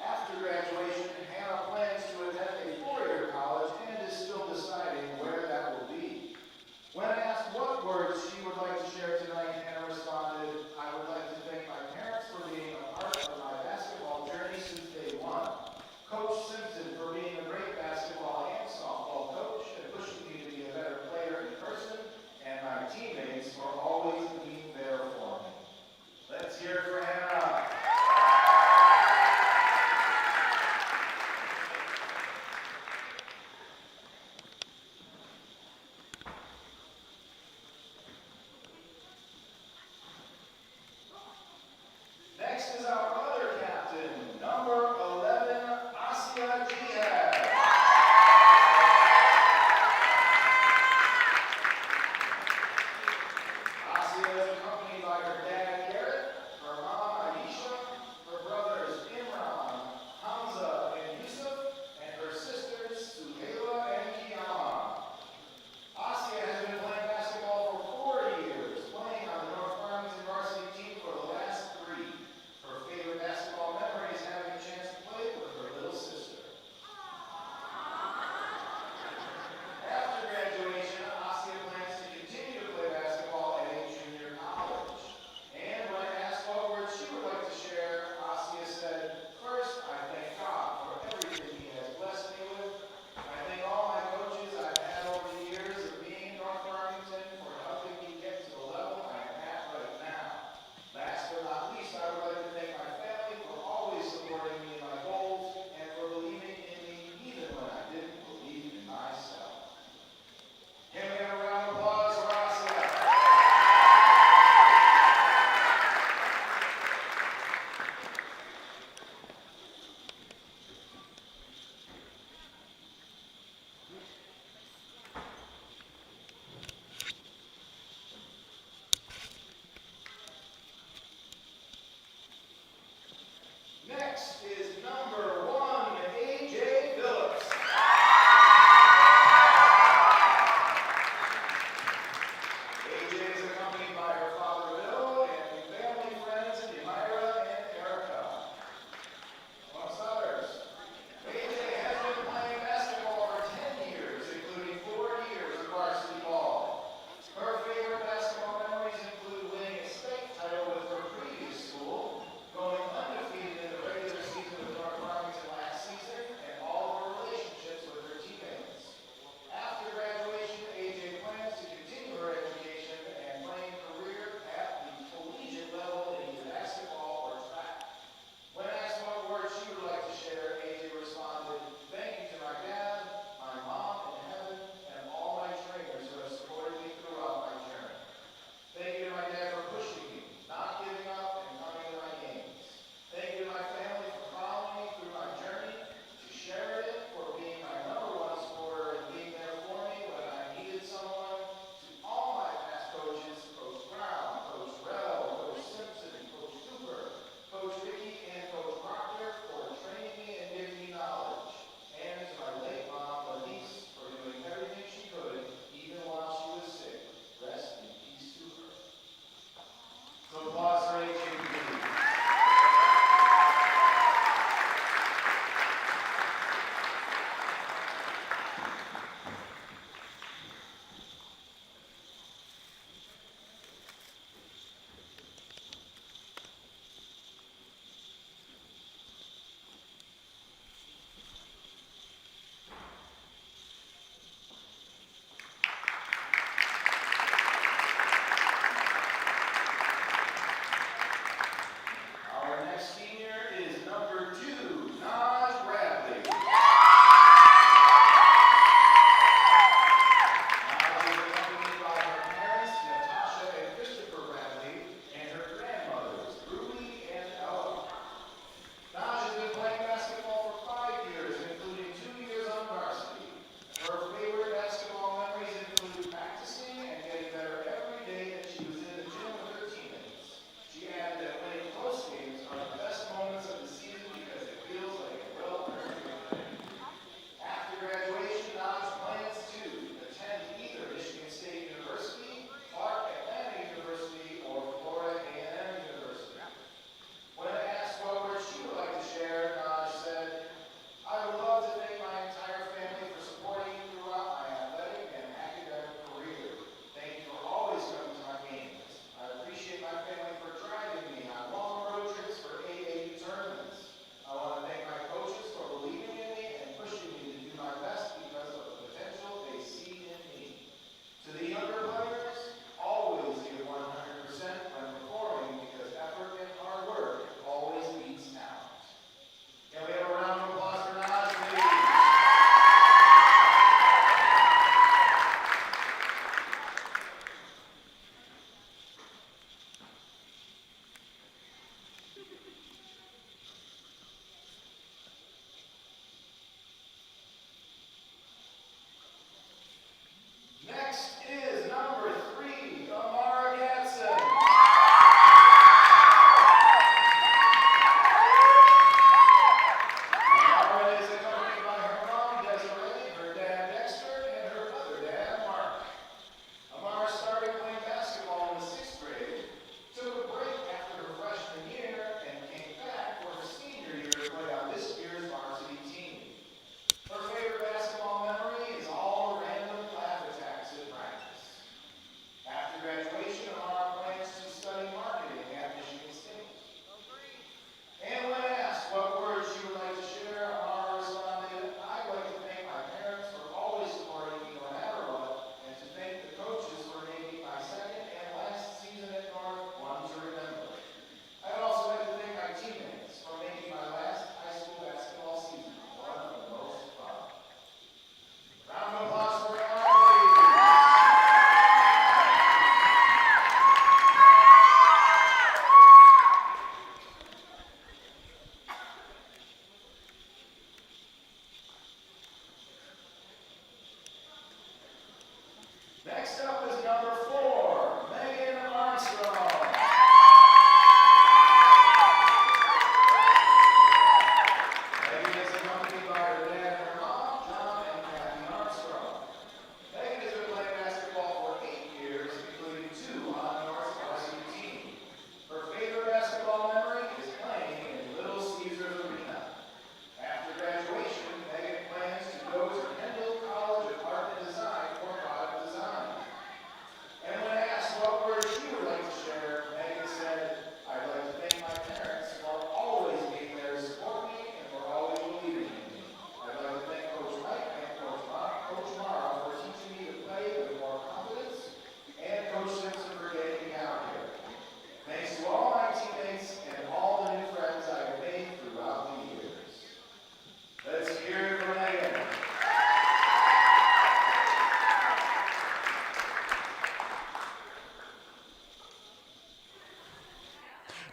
After graduation, Hannah plans to attend a four-year college and is still deciding where that will be. When asked what words she would like to share tonight, Hannah responded, "I would like to thank my parents for being a part of my basketball journey since day one. Coach Simpson for being a great basketball and softball coach and pushing me to be a better player in person, and my teammates for always being there for me." Let's hear it for Hannah. Next is our other captain, number 11, Asia Jihad. Asia is accompanied by her dad, Garrett, her mom, Aisha, her brothers, Imran, Hamza, and Yusuf, and her sisters, Suhaila and Kiana. Asia has been playing basketball for 4 years, playing on the North Farmington varsity team for the last 3. Her favorite basketball memory is having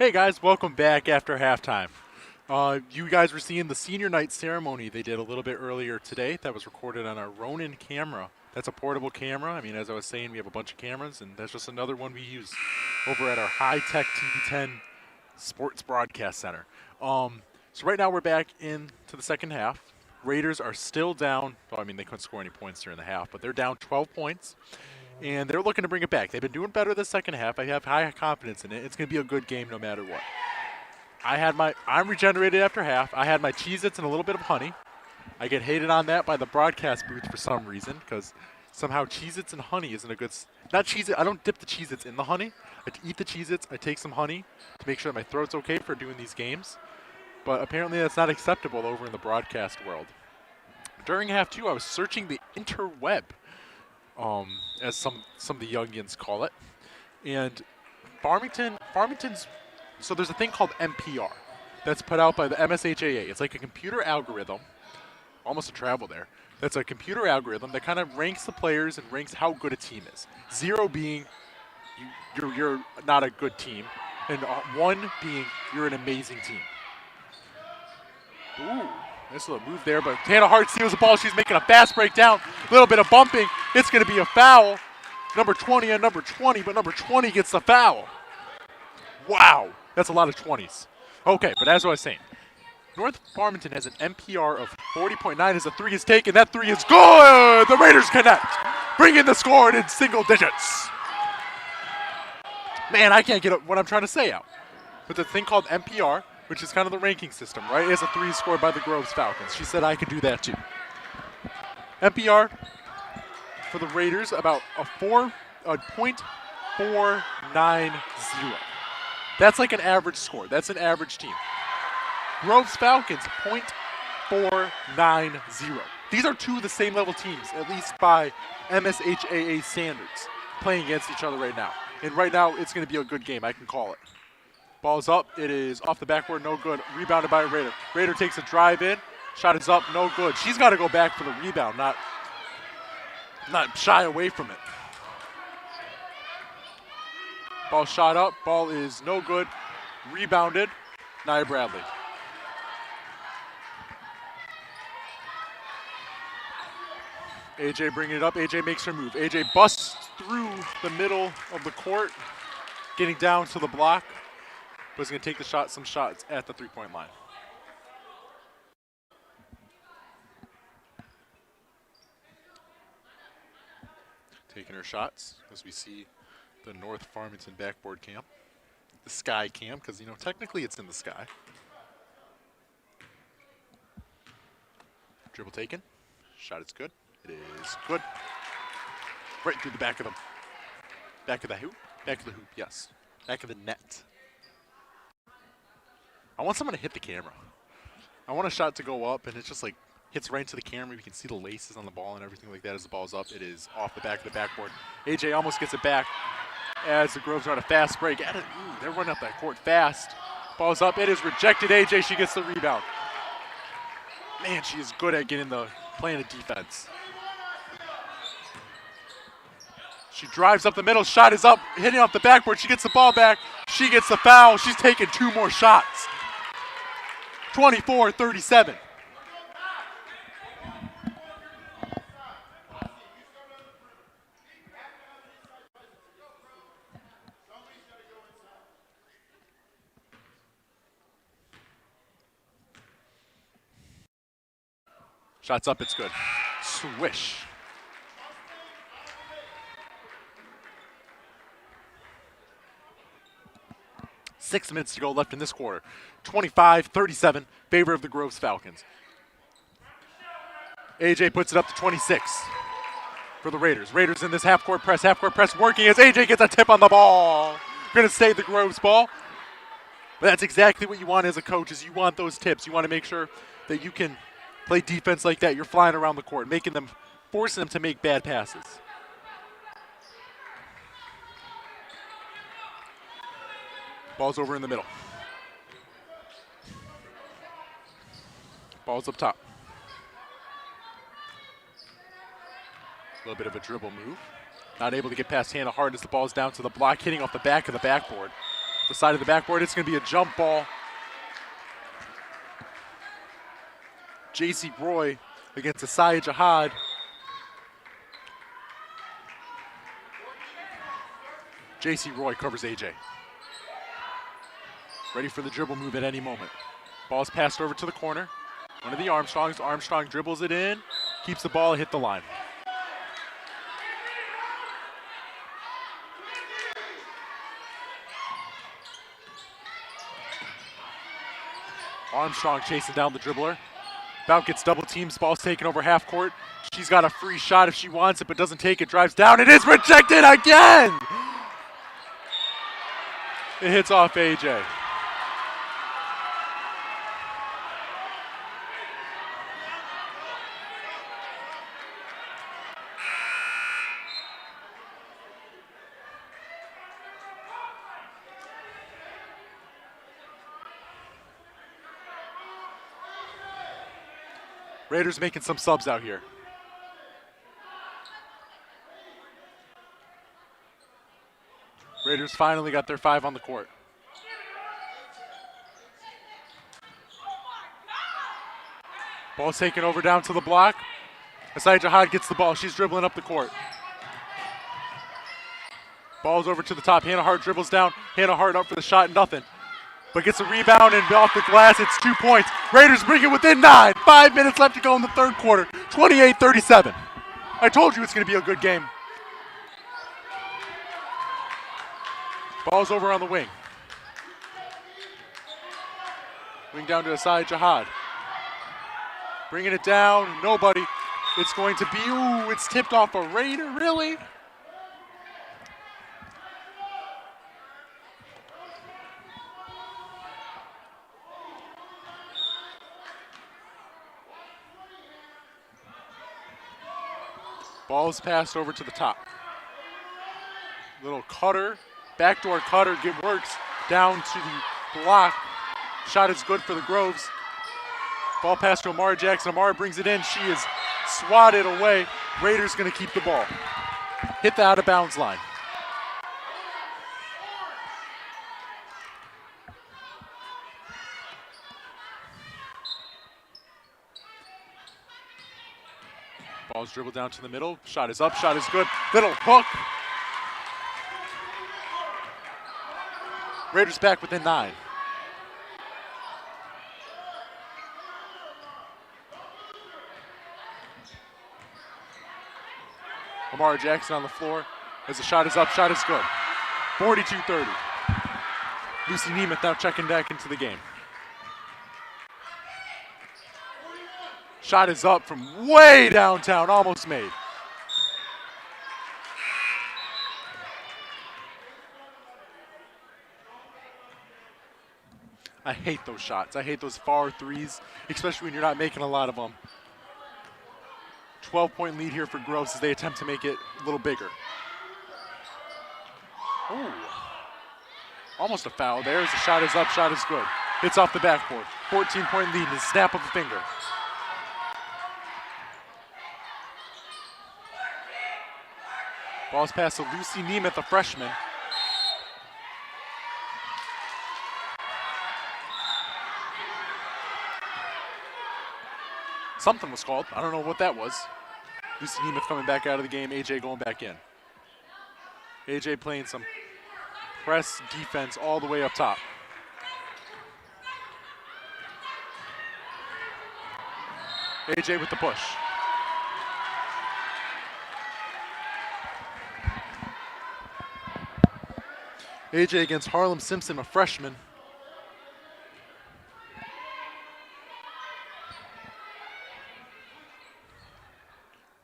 Hey guys, welcome back after halftime. You guys were seeing the senior night ceremony they did a little bit earlier today. That was recorded on our Ronin camera. That's a portable camera. I mean, as I was saying, we have a bunch of cameras, and that's just another one we use over at our high-tech TV10 Sports Broadcast Center. So right now we're back into the second half. Raiders are still down. Well, I mean, they couldn't score any points during the half, but they're down 12 points. And they're looking to bring it back. They've been doing better the second half. I have high confidence in it. It's going to be a good game no matter what. I'm regenerated after half. I had my Cheez-Its and a little bit of honey. I get hated on that by the broadcast booth for some reason because somehow Cheez-Its and honey isn't a good... Not Cheez-It. I don't dip the Cheez-Its in the honey. I eat the Cheez-Its. I take some honey to make sure that my throat's okay for doing these games. But apparently that's not acceptable over in the broadcast world. During half two, I was searching the interweb. As some of the youngins call it. And Farmington's, so there's a thing called NPR that's put out by the MSHAA. It's like a computer algorithm, almost a travel there, that's a computer algorithm that kind of ranks the players and ranks how good a team is. 0 being you're not a good team, and 1 being you're an amazing team. Ooh. Nice little move there, but Hannah Hart steals the ball. She's making a fast break down. A little bit of bumping. It's going to be a foul. Number 20 and number 20, but number 20 gets the foul. Wow. That's a lot of 20s. Okay, but as I was saying, North Farmington has an NPR of 40.9 as the 3 is taken. That 3 is good. The Raiders connect, bringing the score in single digits. Man, I can't get what I'm trying to say out. But the thing called NPR, which is kind of the ranking system, right? It's a 3 scored by the Groves Falcons. She said I could do that too. NPR for the Raiders, about a .490. That's like an average score. That's an average team. Groves Falcons, .490. These are 2 of the same level teams, at least by MSHAA standards, playing against each other right now. And right now, it's going to be a good game. I can call it. Ball's up. It is off the backboard. No good. Rebounded by a Raider. Raider takes a drive in. Shot is up. No good. She's got to go back for the rebound, not shy away from it. Ball shot up. Ball is no good. Rebounded. Nia Bradley. AJ bringing it up. AJ makes her move. AJ busts through the middle of the court, getting down to the block. Was going to take some shots at the three-point line. Taking her shots as we see the North Farmington backboard cam. The sky cam, because, technically it's in the sky. Dribble taken. Shot is good. It is good. Right through the back of the hoop. Back of the hoop, yes. Back of the net. I want someone to hit the camera. I want a shot to go up, and it just hits right into the camera. You can see the laces on the ball and everything like that as the ball's up. It is off the back of the backboard. AJ almost gets it back as the Groves run a fast break. They're running up that court fast. Ball's up. It is rejected. AJ, she gets the rebound. Man, she is good at playing a defense. She drives up the middle. Shot is up, hitting off the backboard. She gets the ball back. She gets the foul. She's taking 2 more shots. 24-37. Shots up, it's good. Swish. Six minutes to go left in this quarter. 25-37, favor of the Groves Falcons. AJ puts it up to 26 for the Raiders. Raiders in this half-court press working as AJ gets a tip on the ball. Going to save the Groves ball. But that's exactly what you want as a coach, is you want those tips. You want to make sure that you can play defense like that. You're flying around the court, forcing them to make bad passes. Ball's over in the middle. Ball's up top. A little bit of a dribble move. Not able to get past Hannah Hart as the ball's down to the block, hitting off the back of the backboard. the side of the backboard. It's going to be a jump ball. J.C. Roy against Asaya Jihad. J.C. Roy covers A.J. Ready for the dribble move at any moment. Ball's passed over to the corner. One of the Armstrongs. Armstrong dribbles it in, keeps the ball, hit the line. Armstrong chasing down the dribbler. Bout gets double teams, ball's taken over half court. She's got a free shot if she wants it, but doesn't take it, drives down. It is rejected again! It hits off AJ. Raiders making some subs out here. Raiders finally got their 5 on the court. Ball's taken over down to the block. Asaya Jihad gets the ball. She's dribbling up the court. Ball's over to the top. Hannah Hart dribbles down. Hannah Hart up for the shot, nothing. But gets a rebound and off the glass, it's 2 points. Raiders bring it within 9. 5 minutes left to go in the third quarter. 28-37. I told you it's going to be a good game. Ball's over on the wing. Wing down to Asaya Jihad. Bringing it down, nobody. It's going to be, ooh, it's tipped off a Raider, really? Ball's passed over to the top. Little cutter, backdoor cutter, works down to the block. Shot is good for the Groves. Ball pass to Amara Jackson. Amara brings it in. She is swatted away. Raiders going to keep the ball. Hit the out of bounds line. Ball's dribbled down to the middle. Shot is up. Shot is good. Little hook. Raiders back within 9. Amara Jackson on the floor as the shot is up. Shot is good. 42-30. Lucy Nemeth now checking back into the game. Shot is up from way downtown, almost made. I hate those shots. I hate those far threes, especially when you're not making a lot of them. 12-point lead here for Groves as they attempt to make it a little bigger. Ooh. Almost a foul there as the shot is up, shot is good. It's off the backboard. 14-point lead in the snap of a finger. Ball's passed to Lucy Nemeth, a freshman. Something was called. I don't know what that was. Lucy Nemeth coming back out of the game. AJ going back in. AJ playing some press defense all the way up top. AJ with the push. AJ against Harlem Simpson, a freshman.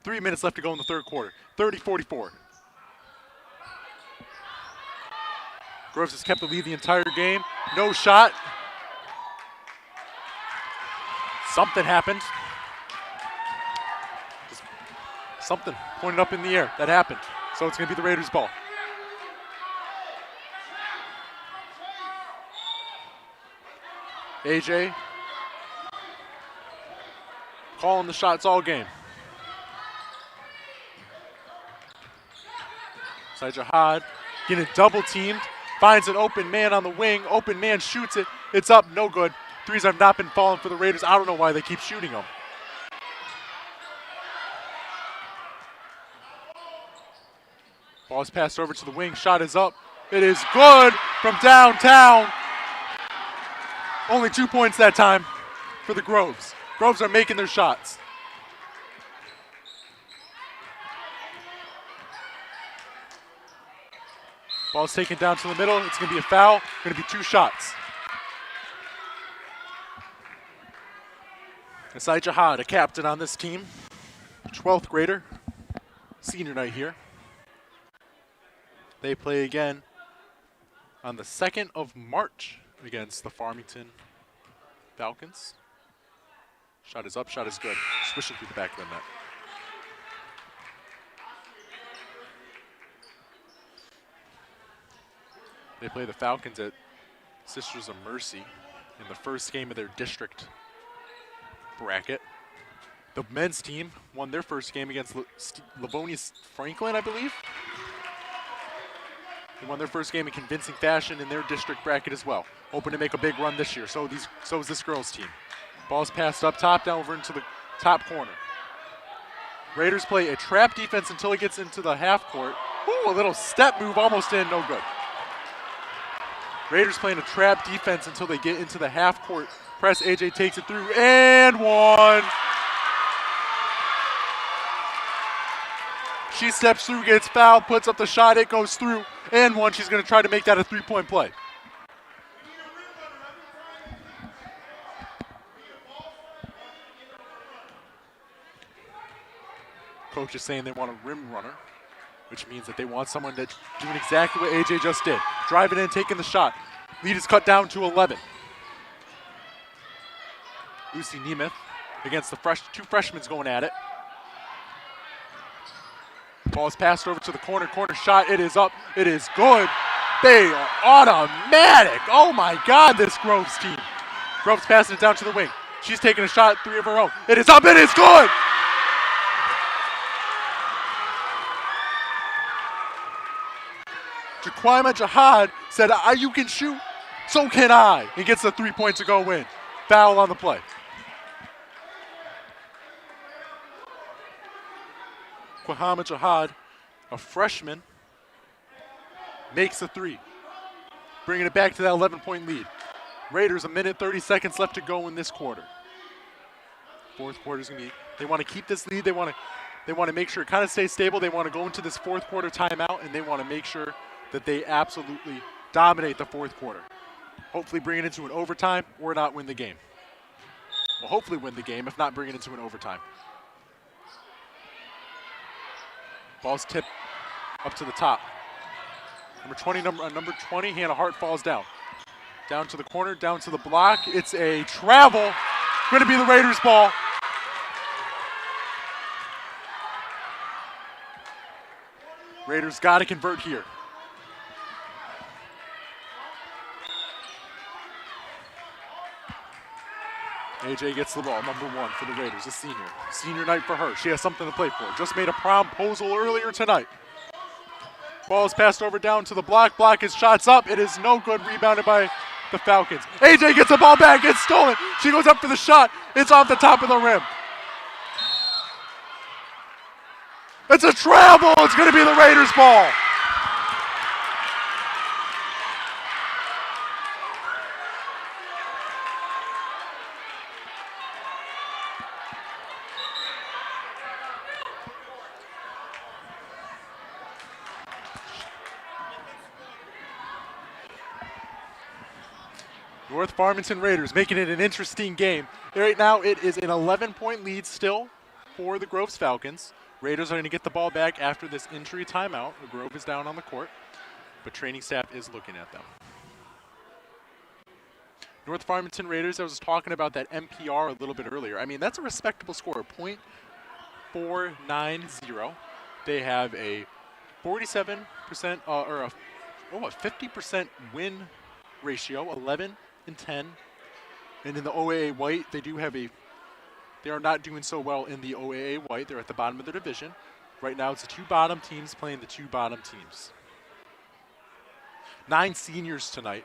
Three minutes left to go in the third quarter. 30-44. Groves has kept the lead the entire game. No shot. Something happened. Something pointed up in the air. That happened. So it's going to be the Raiders' ball. AJ calling the shots all game. Asaya Jihad getting double teamed. finds an open man on the wing. Open man shoots it. It's up, no good. Threes have not been falling for the Raiders. I don't know why they keep shooting them. Ball is passed over to the wing. Shot is up. It is good from downtown. Only 2 points that time for the Groves. Groves are making their shots. Ball's taken down to the middle. It's going to be a foul. Going to be 2 shots. Asai Jihad, a captain on this team. 12th grader. Senior night here. They play again on the 2nd of March against the Farmington Falcons. Shot is up, shot is good. Swishing through the back of the net. They play the Falcons at Sisters of Mercy in the first game of their district bracket. The men's team won their first game against Livonia Franklin, I believe. They won their first game in convincing fashion in their district bracket as well. Hoping to make a big run this year. So is this girls' team. Ball's passed up top, down over into the top corner. Raiders play a trap defense until it gets into the half court. Ooh, a little step move, almost in, no good. Raiders playing a trap defense until they get into the half court. Press, AJ takes it through, and one. She steps through, gets fouled, puts up the shot, it goes through, and one. She's going to try to make that a 3-point play. Coach is saying they want a rim runner, which means that they want someone that's doing exactly what AJ just did. Driving in, taking the shot. Lead is cut down to 11. Lucy Nemeth against the two freshmen going at it. Ball is passed over to the corner. Corner shot. It is up. It is good. They are automatic. Oh my God, this Groves team. Groves passing it down to the wing. She's taking a shot, 3 of her own. It is up. It is good. Jaquima Jihad said, you can shoot, so can I. He gets the 3 points to go win. Foul on the play. Kwahama Jihad, a freshman, makes a 3, bringing it back to that 11-point lead. Raiders, 1:30 seconds left to go in this quarter. Fourth quarter is going to be, they want to keep this lead. They want to make sure it kind of stays stable. They want to go into this fourth quarter timeout, and they want to make sure that they absolutely dominate the fourth quarter. Hopefully bring it into an overtime or not win the game. Well, hopefully win the game, if not bring it into an overtime. Ball's tipped up to the top. Number 20, Hannah Hart falls down. Down to the corner, down to the block. It's a travel. Going to be the Raiders' ball. Raiders got to convert here. AJ gets the ball, number 1 for the Raiders, a senior. Senior night for her. She has something to play for. Just made a promposal earlier tonight. Ball is passed over down to the block. Block is shots up. It is no good. Rebounded by the Falcons. AJ gets the ball back. It's stolen. She goes up for the shot. It's off the top of the rim. It's a travel. It's going to be the Raiders' ball. North Farmington Raiders making it an interesting game. Right now it is an 11-point lead still for the Groves Falcons. Raiders are going to get the ball back after this injury timeout. The Grove is down on the court, but training staff is looking at them. North Farmington Raiders, I was talking about that MPR a little bit earlier. I mean, that's a respectable score, .490. They have a 47% or a 50% win ratio, 11 and 10. And in the OAA White, they are not doing so well in the OAA White. They're at the bottom of their division. Right now, it's the 2 bottom teams playing the 2 bottom teams. 9 seniors tonight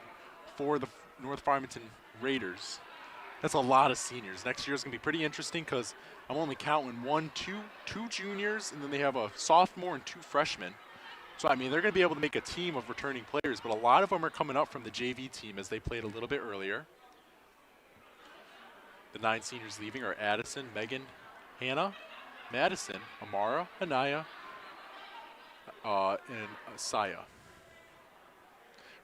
for the North Farmington Raiders. That's a lot of seniors. Next year is going to be pretty interesting because I'm only counting two juniors, and then they have a sophomore and 2 freshmen. So, I mean, they're going to be able to make a team of returning players, but a lot of them are coming up from the JV team as they played a little bit earlier. The 9 seniors leaving are Addison, Megan, Hannah, Madison, Amara, Anaya, and Saya.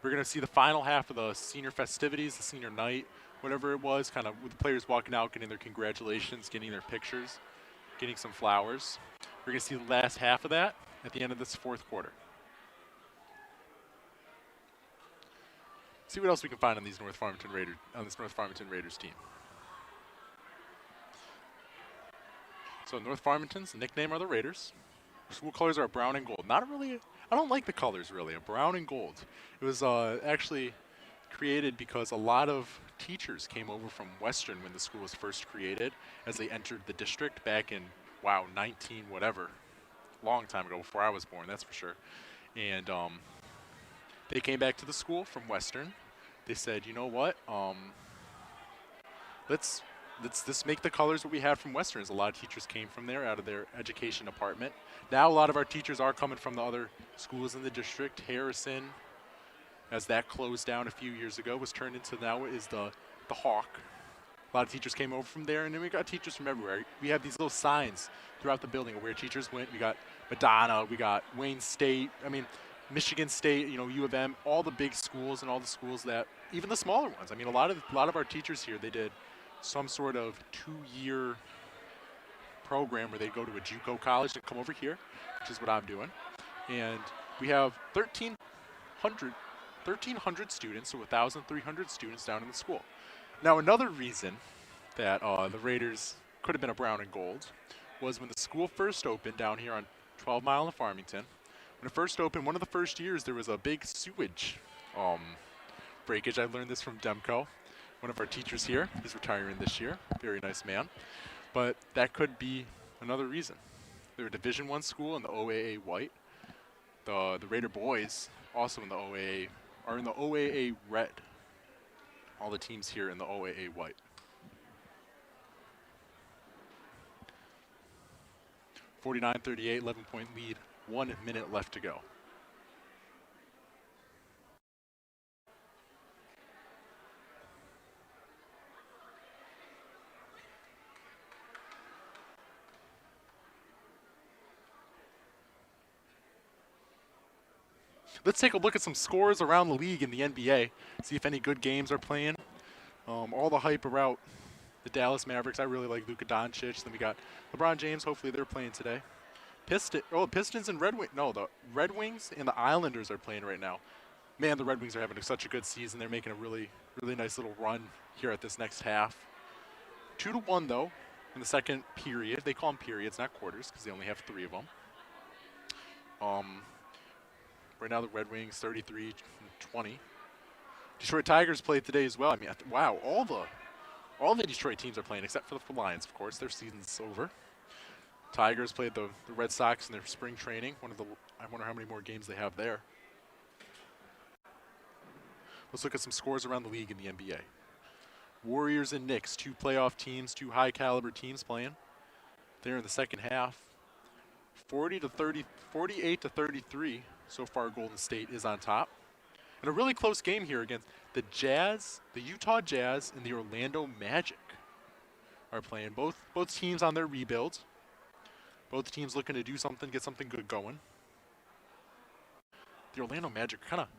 We're going to see the final half of the senior festivities, the senior night, whatever it was, kind of with the players walking out, getting their congratulations, getting their pictures, getting some flowers. We're going to see the last half of that at the end of this 4th quarter. See what else we can find on these North Farmington Raiders team. So North Farmington's nickname are the Raiders. School colors are brown and gold. Not really, I don't like the colors really, a brown and gold. It was actually created because a lot of teachers came over from Western when the school was first created as they entered the district back in, 19 whatever. Long time ago, before I was born, that's for sure. And they came back to the school from Western. They said, you know what, let's make the colors what we had from Western. A lot of teachers came from there out of their education department. Now a lot of our teachers are coming from the other schools in the district. Harrison, as that closed down a few years ago, was turned into now is the Hawk. A lot of teachers came over from there, and then we got teachers from everywhere. We have these little signs throughout the building of where teachers went. We got Madonna, we got Wayne State, Michigan State, U of M, all the big schools and all the schools that, even the smaller ones. A lot of our teachers here, they did some sort of 2-year program where they go to a JUCO college and come over here, which is what I'm doing. And we have 1,300 students, so 1,300 students down in the school. Now, another reason that the Raiders could have been a brown and gold was when the school first opened down here on 12 Mile in Farmington. When it first opened, one of the first years, there was a big sewage breakage. I learned this from Demko, one of our teachers here. He's retiring this year. Very nice man. But that could be another reason. They're a Division I school in the OAA white. The Raider boys, also in the OAA, are in the OAA red. All the teams here in the OAA white. (49-38), 11-point lead, 1 minute left to go. Let's take a look at some scores around the league in the NBA, see if any good games are playing. All the hype around the Dallas Mavericks. I really like Luka Doncic. Then we got LeBron James. Hopefully they're playing today. Pistons and Red Wings. No, the Red Wings and the Islanders are playing right now. Man, the Red Wings are having such a good season. They're making a really, really nice little run here at this next half. 2-1 though in the second period. They call them periods, not quarters, because they only have 3 of them. Right now the Red Wings 33-20. Detroit Tigers played today as well. Wow, all the Detroit teams are playing except for the Lions, of course. Their season's over. Tigers played the Red Sox in their spring training. I wonder how many more games they have there. Let's look at some scores around the league in the NBA. Warriors and Knicks, 2 playoff teams, 2 high-caliber teams playing. There in the second half. 48-33. So far, Golden State is on top. And a really close game here against the Jazz, the Utah Jazz, and the Orlando Magic are playing. Both teams on their rebuild. Both teams looking to do something, get something good going. The Orlando Magic kind of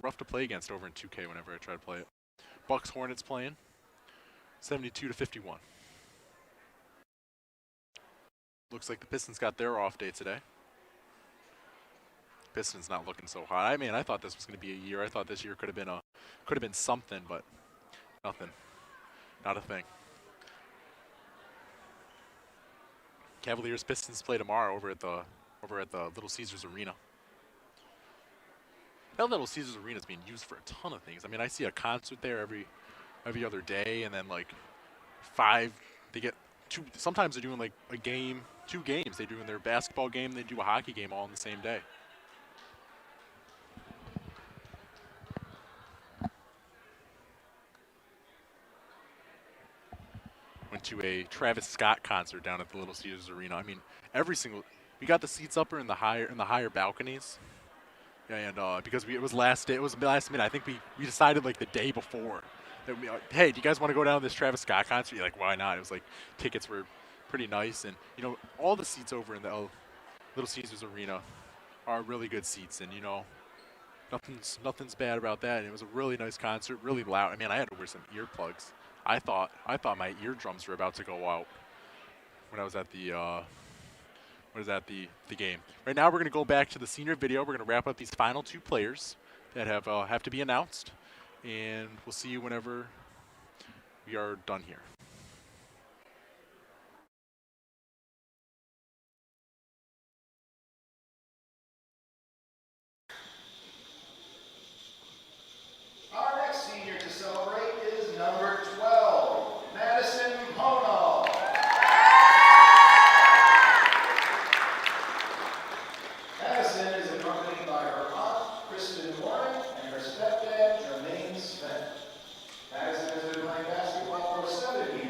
rough to play against over in 2K whenever I try to play it. Bucks Hornets playing 72-51. Looks like the Pistons got their off day today. Pistons not looking so hot. I thought this was going to be a year. I thought this year could have been something, but nothing. Not a thing. Cavaliers Pistons play tomorrow over at the Little Caesars Arena. That Little Caesars Arena is being used for a ton of things. I see a concert there every other day, and then like 5. They get 2. Sometimes they're doing like a game, 2 games. They're doing their basketball game, they do a hockey game all in the same day. went to a Travis Scott concert down at the Little Caesars Arena. I mean, we got the seats up in the higher balconies. And because it was last minute. I think we decided like the day before that hey, do you guys want to go down to this Travis Scott concert? You're like, why not? It was like tickets were pretty nice, and all the seats over in the Little Caesars Arena are really good seats, and nothing's bad about that. And it was a really nice concert, really loud. I mean, I had to wear some earplugs. I thought my eardrums were about to go out when I was at the game. Right now, we're going to go back to the senior video. We're going to wrap up these final two players that have to be announced, and we'll see you whenever we are done here. Our next senior to celebrate is number 12, Madison Honal. Madison is accompanied by her aunt, Kristen Warren, and her stepdad, Jermaine Smith. Madison has been playing basketball for 7 years.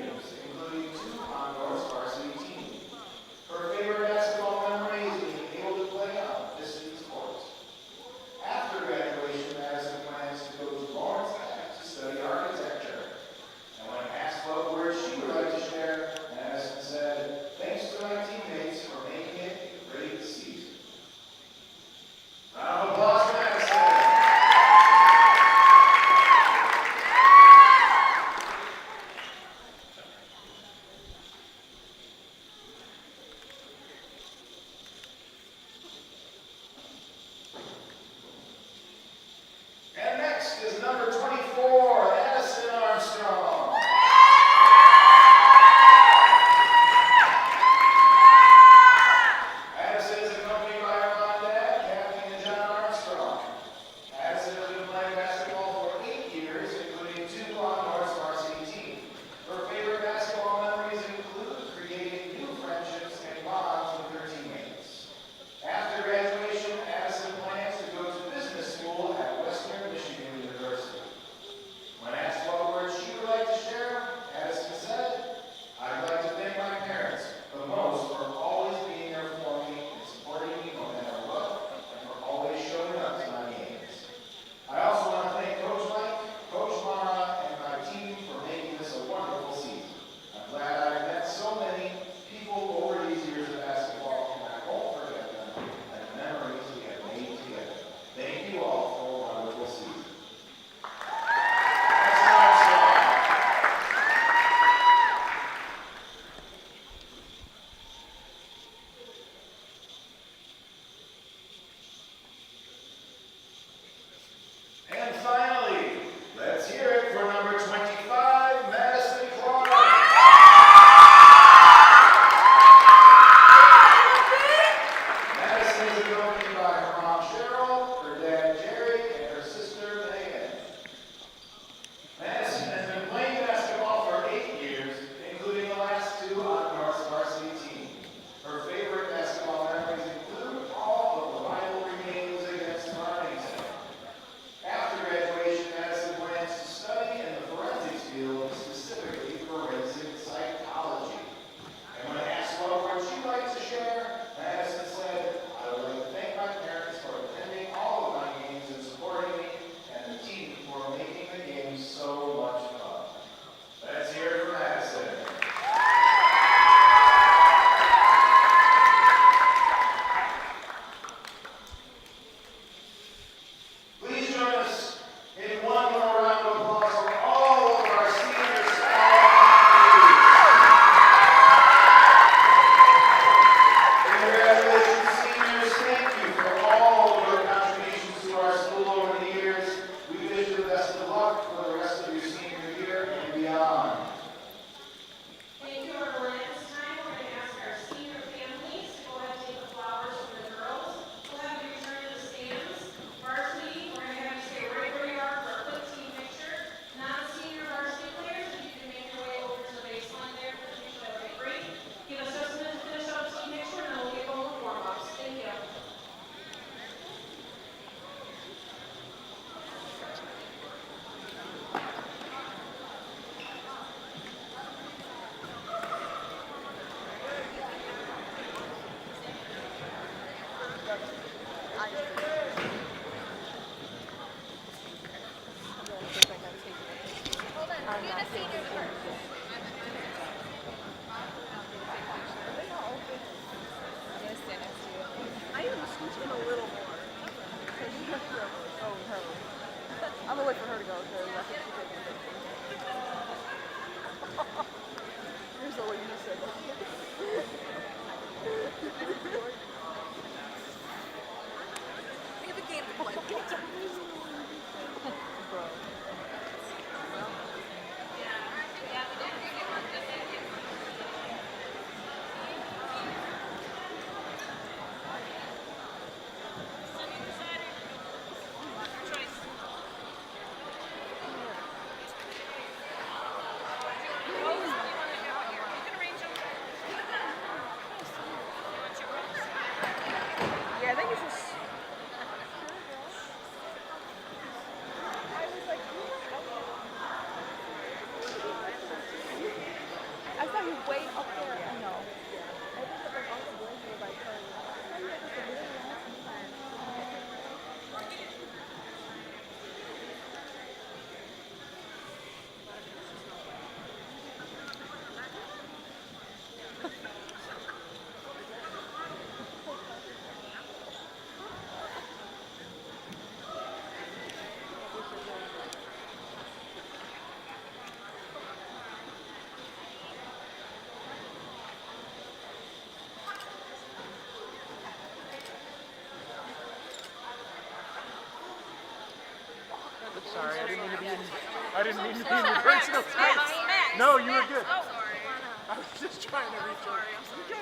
didn't mean to be in your personal space. No, you were good. Oh, sorry. I was just trying to reach out. I'm sorry.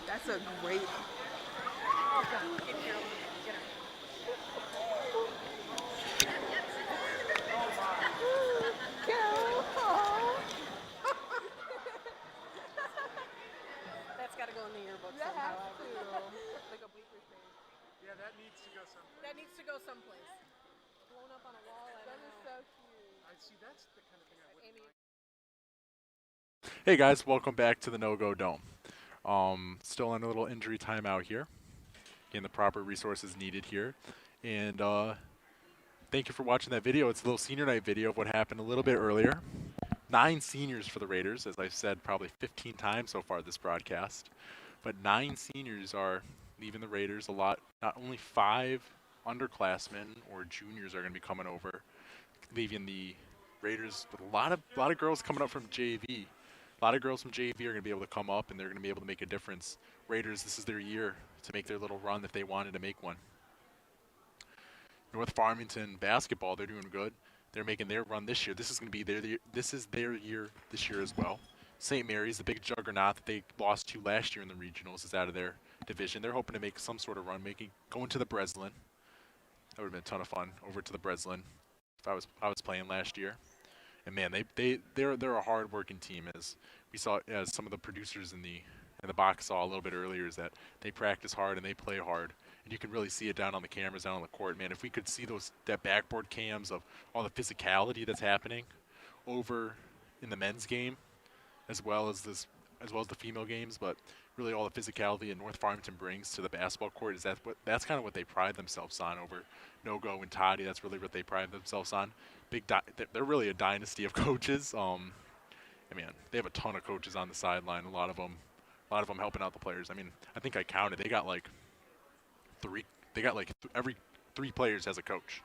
That's a great. That's got to go in the yearbook somehow. Like a bleacher's page. Yeah, that needs to go someplace. That needs to go someplace. Blown up on a wall. That is so cute. I see. That's the kind of thing I wouldn't mind. Hey guys, welcome back to the No Go Dome. Still on a little injury timeout here. Getting the proper resources needed here, and thank you for watching that video. It's a little senior night video of what happened a little bit earlier. 9 seniors for the Raiders, as I've said probably 15 times so far this broadcast. But 9 seniors are leaving the Raiders. A lot, not only 5 underclassmen or juniors are going to be coming over, leaving the Raiders with a lot of girls coming up from JV. A lot of girls from JV are going to be able to come up, and they're going to be able to make a difference. Raiders, this is their year to make their little run if they wanted to make one. North Farmington basketball, they're doing good. They're making their run this year. This is going to be their year this year as well. St. Mary's, the big juggernaut that they lost to last year in the regionals, is out of their division. They're hoping to make some sort of run, going to the Breslin. That would have been a ton of fun over to the Breslin if I was playing last year. And man, they're a hard-working team, as we saw, as some of the producers in the box saw a little bit earlier, is that they practice hard and they play hard. And you can really see it down on the cameras, down on the court. Man, if we could see that backboard cams of all the physicality that's happening over in the men's game, as well as the female games, but really all the physicality that North Farmington brings to the basketball court, that's kind of what they pride themselves on over No-Go and Toddy. That's really what they pride themselves on. They're really a dynasty of coaches. I mean, they have a ton of coaches on the sideline. A lot of them helping out the players. I mean, I think I counted. They got like 3. They got like every 3 players has a coach.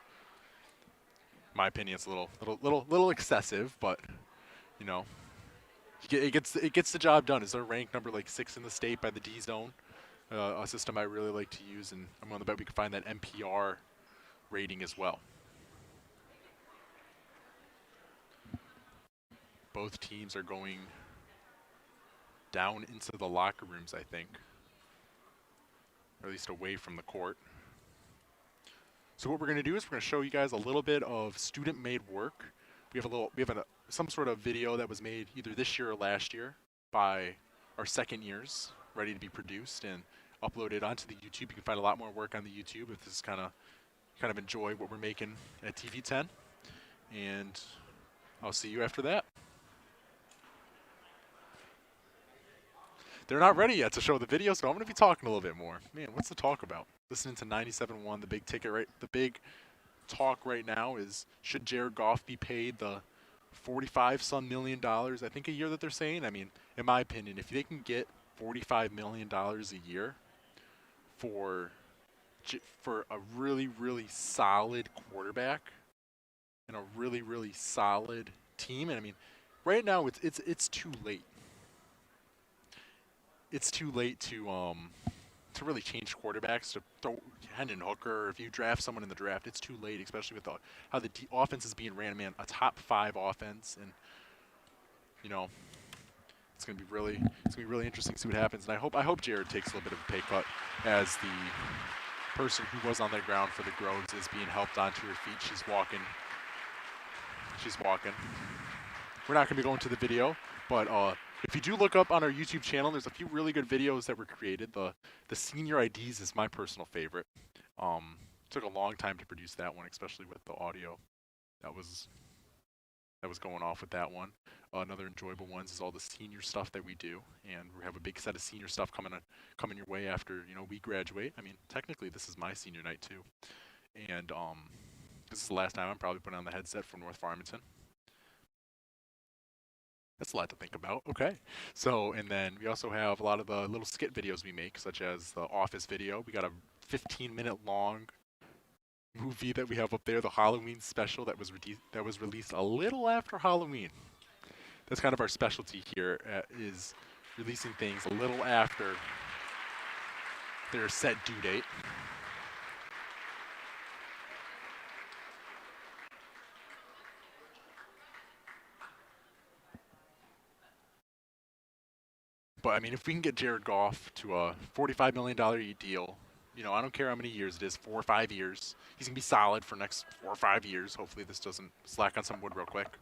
In my opinion, it's a little excessive, but you know, it gets the job done. Is they're ranked number like 6 in the state by the D Zone, a system I really like to use, and I'm willing to bet we can find that NPR rating as well. Both teams are going down into the locker rooms, I think, or at least away from the court. So what we're going to do is we're going to show you guys a little bit of student-made work. We have some sort of video that was made either this year or last year by our second years, ready to be produced and uploaded onto the YouTube. You can find a lot more work on the YouTube if this is kind of enjoy what we're making at TV10. And I'll see you after that. They're not ready yet to show the video, so I'm going to be talking a little bit more. Man, what's the talk about? Listening to 97.1, the big talk right now is, should Jared Goff be paid the $45-some million, I think, a year that they're saying? I mean, in my opinion, if they can get $45 million a year for a really, really solid quarterback and a really, really solid team, and I mean, right now it's too late. It's too late to really change quarterbacks, to throw Hendon Hooker, or if you draft someone in the draft, it's too late, especially with how the offense is being ran. Man, a top 5 offense, and you know, it's gonna be really interesting to see what happens. And I hope Jared takes a little bit of a pay cut, as the person who was on the ground for the Groves is being helped onto her feet. She's walking. We're not gonna be going to the video, but if you do look up on our YouTube channel, there's a few really good videos that were created. The senior IDs is my personal favorite. Took a long time to produce that one, especially with the audio that was going off with that one. Another enjoyable ones is all the senior stuff that we do, and we have a big set of senior stuff coming your way after we graduate. I mean, technically this is my senior night too, and this is the last time I'm probably putting on the headset for North Farmington. That's a lot to think about. Okay. So, and then we also have a lot of the little skit videos we make, such as the Office video. We got a 15-minute long movie that we have up there, the Halloween special that was released a little after Halloween. That's kind of our specialty here, is releasing things a little after their set due date. But I mean, if we can get Jared Goff to a $45 million deal, you know, I don't care how many years it is, 4 or 5 years. He's gonna be solid for the next 4 or 5 years. Hopefully, this doesn't slack on some wood real quick.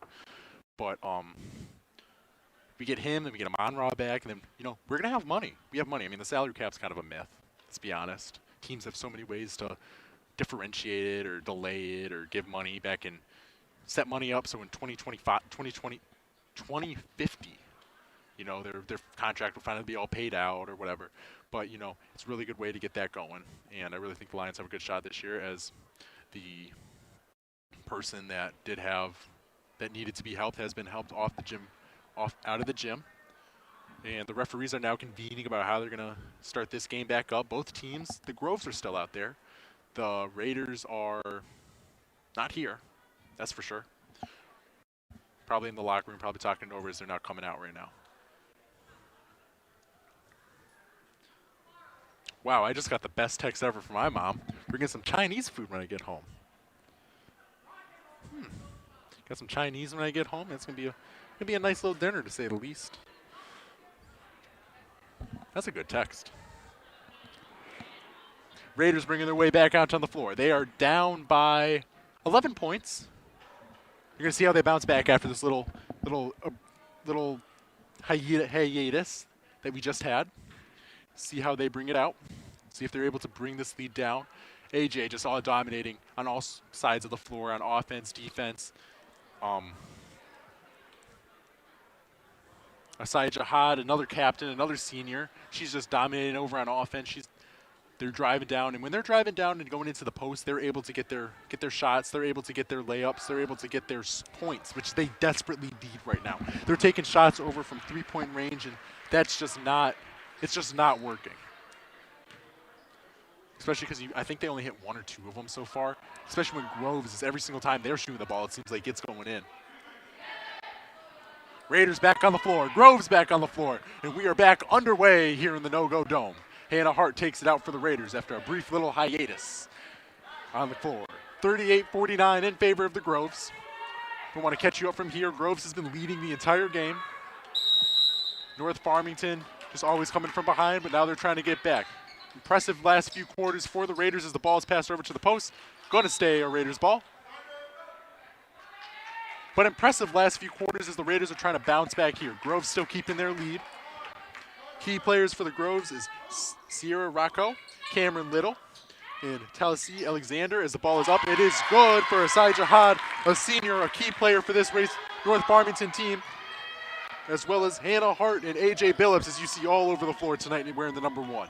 But we get him, then we get Amon-Ra back, and then you know we're gonna have money. We have money. I mean, the salary cap's kind of a myth. Let's be honest. Teams have so many ways to differentiate it or delay it or give money back and set money up so in 2025, 2020, 2050, you know, their contract will finally be all paid out or whatever. But, you know, it's a really good way to get that going. And I really think the Lions have a good shot this year as the person that needed to be helped has been helped out of the gym. And the referees are now convening about how they're going to start this game back up. Both teams, the Groves are still out there. The Raiders are not here, that's for sure. Probably in the locker room, probably talking it over as they're not coming out right now. Wow, I just got the best text ever from my mom. Bringing some Chinese food when I get home. Got some Chinese when I get home. It's gonna be a nice little dinner to say the least. That's a good text. Raiders bringing their way back out on the floor. They are down by 11 points. You're gonna see how they bounce back after this little hiatus that we just had. See how they bring it out. See if they're able to bring this lead down. AJ just all dominating on all sides of the floor, on offense, defense. Asai Jihad, another captain, another senior. She's just dominating over on offense. They're driving down, and when they're driving down and going into the post, they're able to get their shots. They're able to get their layups. They're able to get their points, which they desperately need right now. They're taking shots over from 3-point range, and that's just not. It's just not working. Especially because I think they only hit 1 or 2 of them so far. Especially when Groves is every single time they're shooting the ball, it seems like it's going in. Raiders back on the floor. Groves back on the floor. And we are back underway here in the No-Go Dome. Hannah Hart takes it out for the Raiders after a brief little hiatus on the floor. 38-49 in favor of the Groves. We want to catch you up from here. Groves has been leading the entire game. North Farmington just always coming from behind, but now they're trying to get back. Impressive last few quarters for the Raiders as the ball is passed over to the post. Going to stay a Raiders ball. But impressive last few quarters as the Raiders are trying to bounce back here. Groves still keeping their lead. Key players for the Groves is Sierra Rocco, Cameron Little, and Talisi Alexander as the ball is up. It is good for Asai Jihad, a senior, a key player for this North Farmington team, as well as Hannah Hart and AJ Billups, as you see all over the floor tonight wearing the number 1.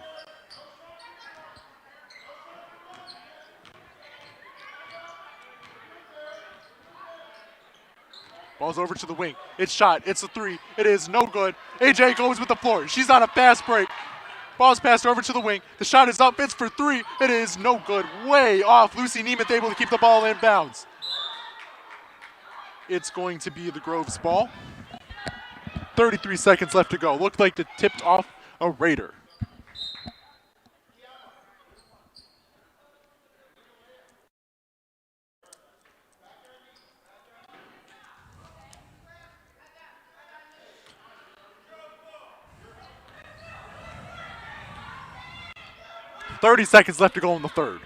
Ball's over to the wing. It's shot. It's a 3. It is no good. AJ goes with the floor. She's on a fast break. Ball's passed over to the wing. The shot is up. It's for 3. It is no good. Way off. Lucy Nemeth able to keep the ball in bounds. It's going to be the Groves ball. 33 seconds left to go. Looked like it tipped off a Raider. .30 seconds left to go in the third.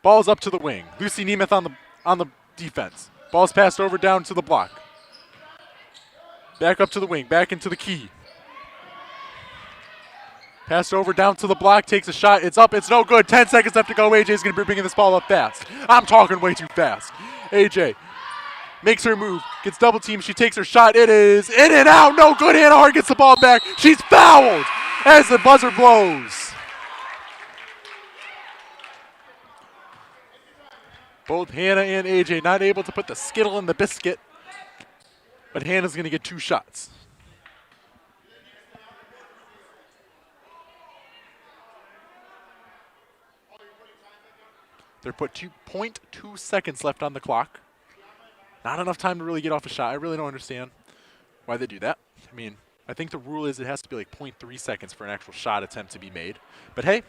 Ball's up to the wing. Lucy Nemeth on the defense. Ball's passed over down to the block. Back up to the wing. Back into the key. Passed over down to the block. Takes a shot. It's up. It's no good. 10 seconds left to go. AJ's going to be bringing this ball up fast. I'm talking way too fast. AJ makes her move. Gets double teamed. She takes her shot. It is in and out. No good. Hannah Hart gets the ball back. She's fouled as the buzzer blows. Both Hannah and AJ not able to put the skittle in the biscuit, but Hannah's going to get 2 shots. They're put 2.2 seconds left on the clock. Not enough time to really get off a shot. I really don't understand why they do that. I mean, I think the rule is it has to be like 0.3 seconds for an actual shot attempt to be made. But hey,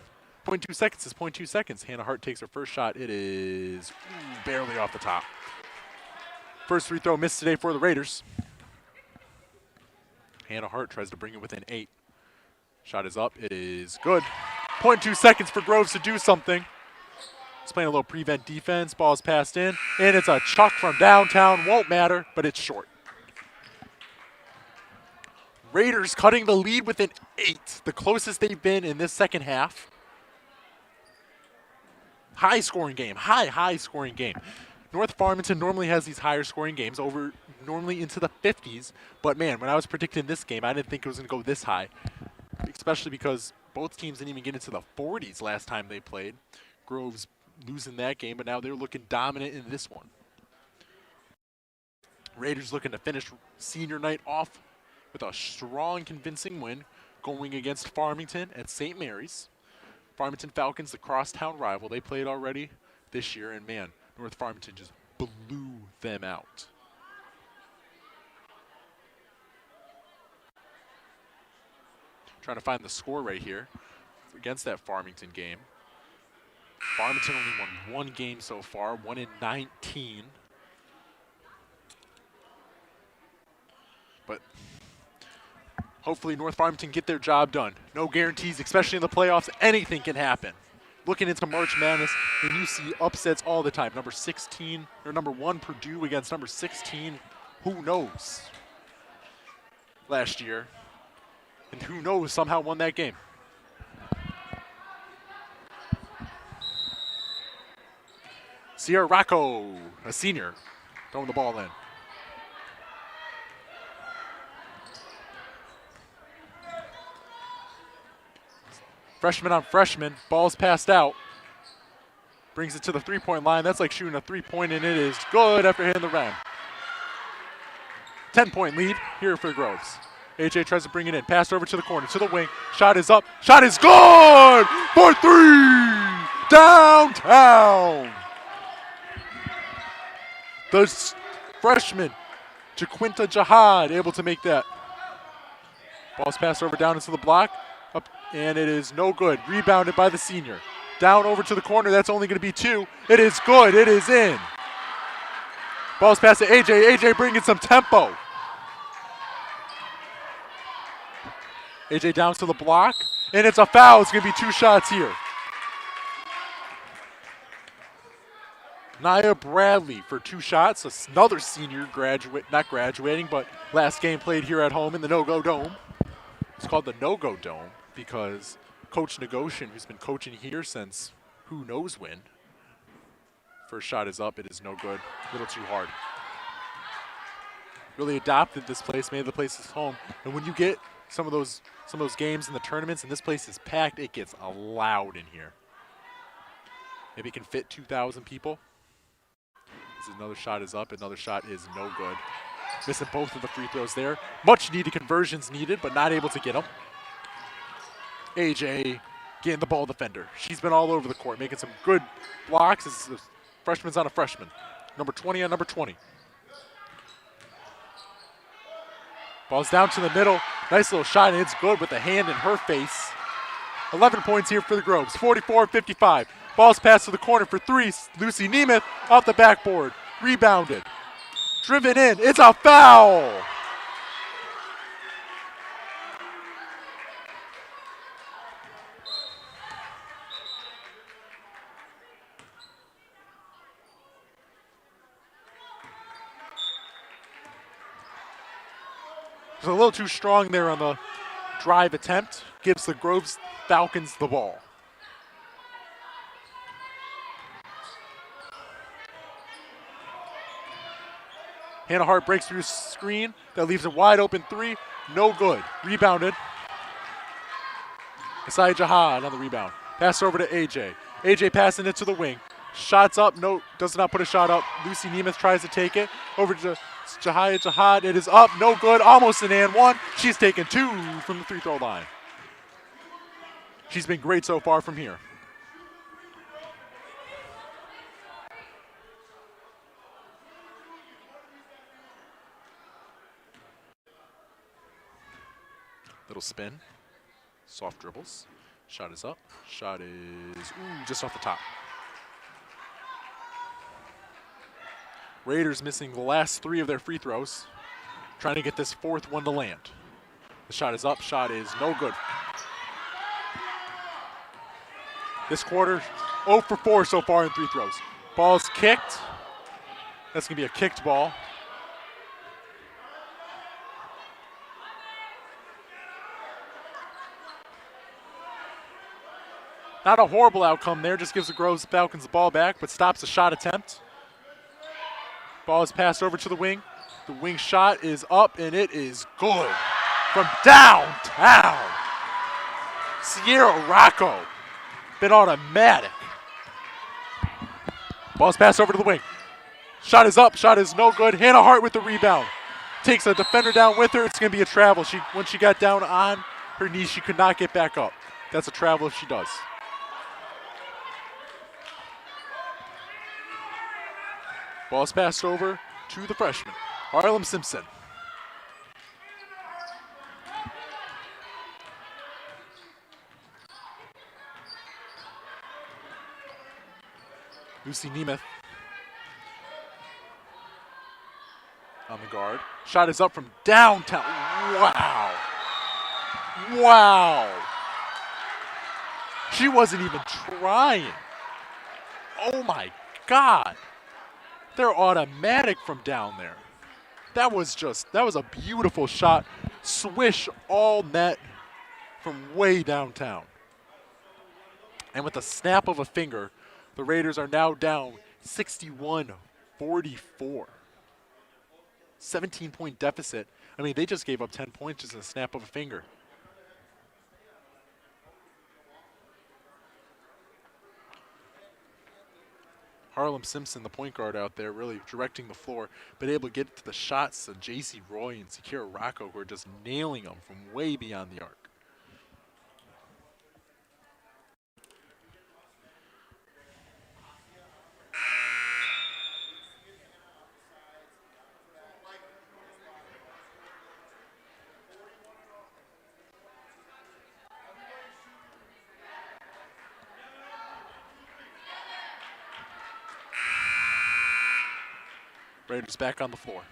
0.2 seconds is 0.2 seconds. Hannah Hart takes her first shot. It is barely off the top. First free throw missed today for the Raiders. Hannah Hart tries to bring it within 8. Shot is up. It is good. 0.2 seconds for Groves to do something. He's playing a little prevent defense. Ball's passed in. And it's a chuck from downtown. Won't matter, but it's short. Raiders cutting the lead within 8. The closest they've been in this second half. High scoring game. High scoring game. North Farmington normally has these higher scoring games, over normally into the 50s. But man, when I was predicting this game, I didn't think it was going to go this high. Especially because both teams didn't even get into the 40s last time they played. Groves losing that game, but now they're looking dominant in this one. Raiders looking to finish senior night off with a strong, convincing win going against Farmington at St. Mary's. Farmington Falcons, the crosstown rival, they played already this year, and man, North Farmington just blew them out. Trying to find the score right here against that Farmington game. Farmington only won 1 game so far, 1 in 19. But hopefully North Farmington get their job done. No guarantees, especially in the playoffs. Anything can happen. Looking into March Madness, and you see upsets all the time. Number 16 or number 1 Purdue against number 16. Who knows? Last year. And who knows, somehow won that game. Sierra Rocco, a senior, throwing the ball in. Freshman on freshman, ball's passed out. Brings it to the 3-point line. That's like shooting a 3-point, and it is good after hitting the rim. 10-point lead here for the Groves. AJ tries to bring it in. Passed over to the corner, to the wing. Shot is up. Shot is good for 3. Downtown. The freshman, Jaquinta Jihad, able to make that. Ball's passed over down into the block. Up, and it is no good. Rebounded by the senior. Down over to the corner. That's only going to be 2. It is good. It is in. Ball's passed to AJ. AJ bringing some tempo. AJ down to the block, and it's a foul. It's going to be 2 shots here. Nia Bradley for 2 shots. Another senior not graduating, but last game played here at home in the No-Go Dome. It's called the No-Go Dome because Coach Negoshin, who's been coaching here since who knows when. First shot is up. It is no good. A little too hard. Really adopted this place, made the place his home. And when you get some of those games in the tournaments and this place is packed, it gets loud in here. Maybe it can fit 2,000 people. Another shot is up. Another shot is no good. Missing both of the free throws there. Much needed conversions needed, but not able to get them. AJ getting the ball defender. She's been all over the court, making some good blocks. This is a freshman's on a freshman. Number 20 on number 20. Ball's down to the middle. Nice little shot, and it's good with the hand in her face. 11 points here for the Groves. 44-55. Ball's passed to the corner for 3. Lucy Nemeth off the backboard. Rebounded. Driven in. It's a foul. It's a little too strong there on the drive attempt. Gives the Groves Falcons the ball. Hannah Hart breaks through screen. That leaves a wide open 3. No good. Rebounded. Asai Jihad on the rebound. Pass over to AJ. AJ passing it to the wing. Shots up. No, does not put a shot up. Lucy Nemeth tries to take it. Over to Jihad. It is up. No good. Almost an and 1. She's taken 2 from the free throw line. She's been great so far from here. Little spin. Soft dribbles. Shot is up. Shot is just off the top. Raiders missing the last 3 of their free throws. Trying to get this 4th one to land. The shot is up, shot is no good. This quarter, 0 for 4 so far in 3 throws. Ball's kicked. That's going to be a kicked ball. Not a horrible outcome there, just gives the Groves Falcons the ball back, but stops the shot attempt. Ball is passed over to the wing. The wing shot is up, and it is good. From downtown, Sierra Rocco, been automatic. Ball's passed over to the wing. Shot is up, shot is no good. Hannah Hart with the rebound. Takes a defender down with her. It's going to be a travel. When she got down on her knees, she could not get back up. That's a travel if she does. Ball's passed over to the freshman, Harlem Simpson. Lucy Nemeth on the guard. Shot is up from downtown. Wow. Wow. She wasn't even trying. Oh my God. They're automatic from down there. That was a beautiful shot. Swish all net from way downtown. And with the snap of a finger, the Raiders are now down 61-44. 17-point deficit. I mean, they just gave up 10 points just in a snap of a finger. Harlem Simpson, the point guard out there, really directing the floor, but able to get to the shots of J.C. Roy and Sierra Rocco, who are just nailing them from way beyond the arc. Raiders back on the floor.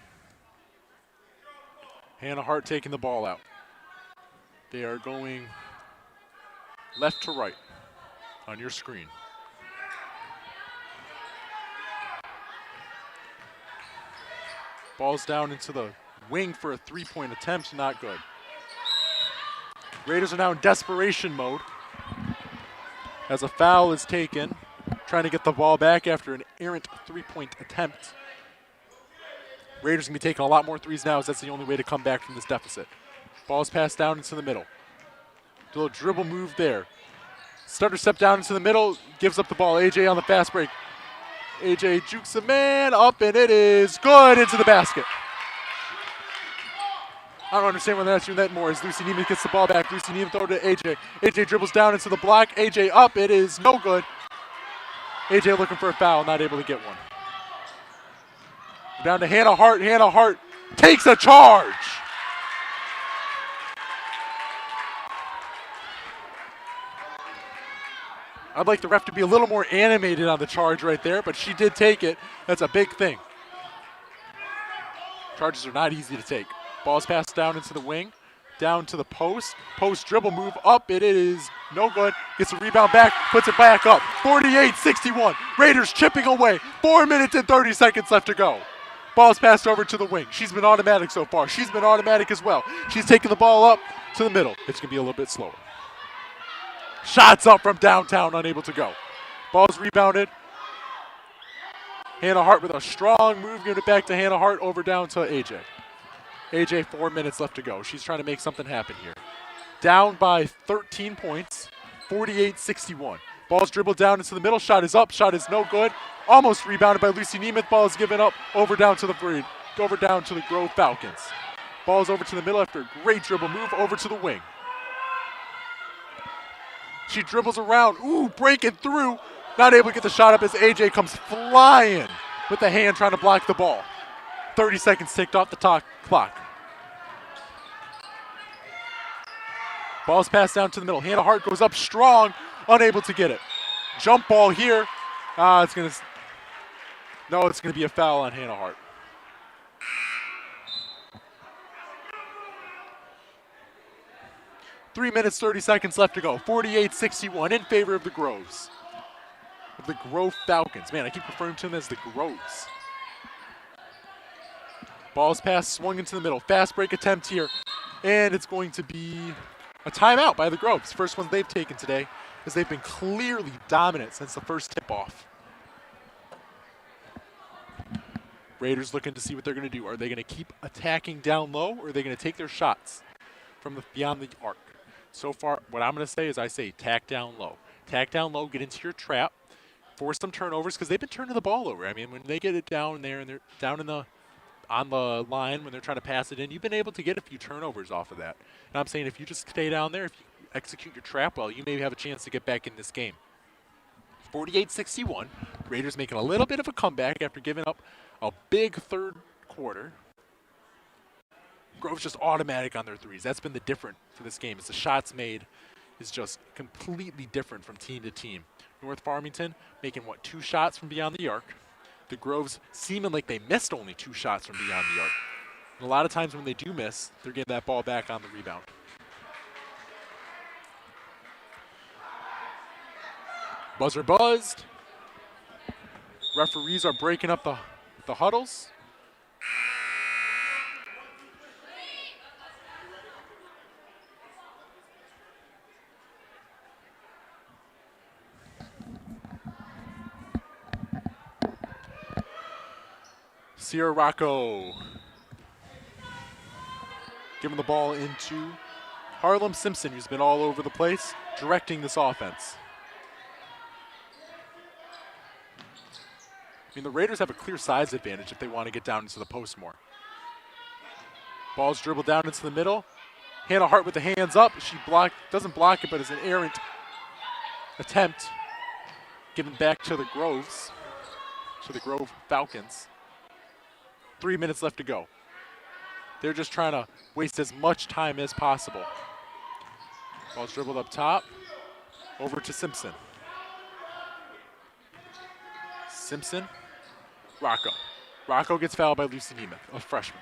Hannah Hart taking the ball out. They are going left to right on your screen. Ball's down into the wing for a three-point attempt, not good. Raiders are now in desperation mode as a foul is taken, trying to get the ball back after an errant three-point attempt. Raiders going to be taking a lot more threes now, as that's the only way to come back from this deficit. Ball's passed down into the middle. A little dribble move there. Stutter step down into the middle, gives up the ball. AJ on the fast break. AJ jukes a man up, and it is good into the basket. I don't understand why they're not doing that more as Lucy Nemeth gets the ball back. Lucy Nemeth throw to AJ. AJ dribbles down into the block. AJ up, it is no good. AJ looking for a foul, not able to get one. Down to Hannah Hart. Hannah Hart takes a charge. I'd like the ref to be a little more animated on the charge right there, but she did take it. That's a big thing. Charges are not easy to take. Ball's passed down into the wing, down to the post. Post dribble move up. It is no good. Gets a rebound back, puts it back up. 48-61. Raiders chipping away. 4 minutes and 30 seconds left to go. Ball's passed over to the wing. She's been automatic so far. She's been automatic as well. She's taking the ball up to the middle. It's going to be a little bit slower. Shots up from downtown, unable to go. Ball's rebounded. Hannah Hart with a strong move, giving it back to Hannah Hart, over down to AJ. AJ, 4 minutes left to go. She's trying to make something happen here. Down by 13 points, 48-61. Ball's dribbled down into the middle. Shot is up. Shot is no good. Almost rebounded by Lucy Nemeth. Ball is given up. Over down to the Grove Falcons. Ball's over to the middle after a great dribble move over to the wing. She dribbles around. Ooh, breaking through. Not able to get the shot up as AJ comes flying with the hand trying to block the ball. 30 seconds ticked off the clock. Ball's passed down to the middle. Hannah Hart goes up strong, unable to get it. Jump ball here. It's going to be a foul on Hannah Hart. 3 minutes, 30 seconds left to go. 48-61 in favor of the Groves. Of the Grove Falcons. Man, I keep referring to them as the Groves. Ball's passed, swung into the middle. Fast break attempt here. And it's going to be a timeout by the Groves. First one they've taken today, as they've been clearly dominant since the first tip-off. Raiders looking to see what they're going to do. Are they going to keep attacking down low, or are they going to take their shots from beyond the arc? So far, what I'm going to say is I say tack down low. Tack down low, get into your trap, force some turnovers, because they've been turning the ball over. I mean, when they get it down there and they're down on the line when they're trying to pass it in, you've been able to get a few turnovers off of that. And I'm saying if you just stay down there, if you execute your trap well, you maybe have a chance to get back in this game. 48-61. Raiders making a little bit of a comeback after giving up a big third quarter. Grove's just automatic on their threes. That's been the difference for this game, is the shots made is just completely different from team to team. North Farmington making, 2 shots from beyond the arc. The Groves seeming like they missed only 2 shots from beyond the arc. And a lot of times when they do miss, they're getting that ball back on the rebound. Buzzer buzzed. Referees are breaking up the huddles. Sierra Rocco giving the ball into Harlem Simpson, who's been all over the place, directing this offense. I mean, the Raiders have a clear size advantage if they want to get down into the post more. Ball's dribbled down into the middle. Hannah Hart with the hands up. She doesn't block it, but it's an errant attempt. Given back to the Groves, to the Grove Falcons. 3 minutes left to go. They're just trying to waste as much time as possible. Ball's dribbled up top. Over to Simpson. Simpson. Rocco. Rocco gets fouled by Lucy Nemeth, a freshman.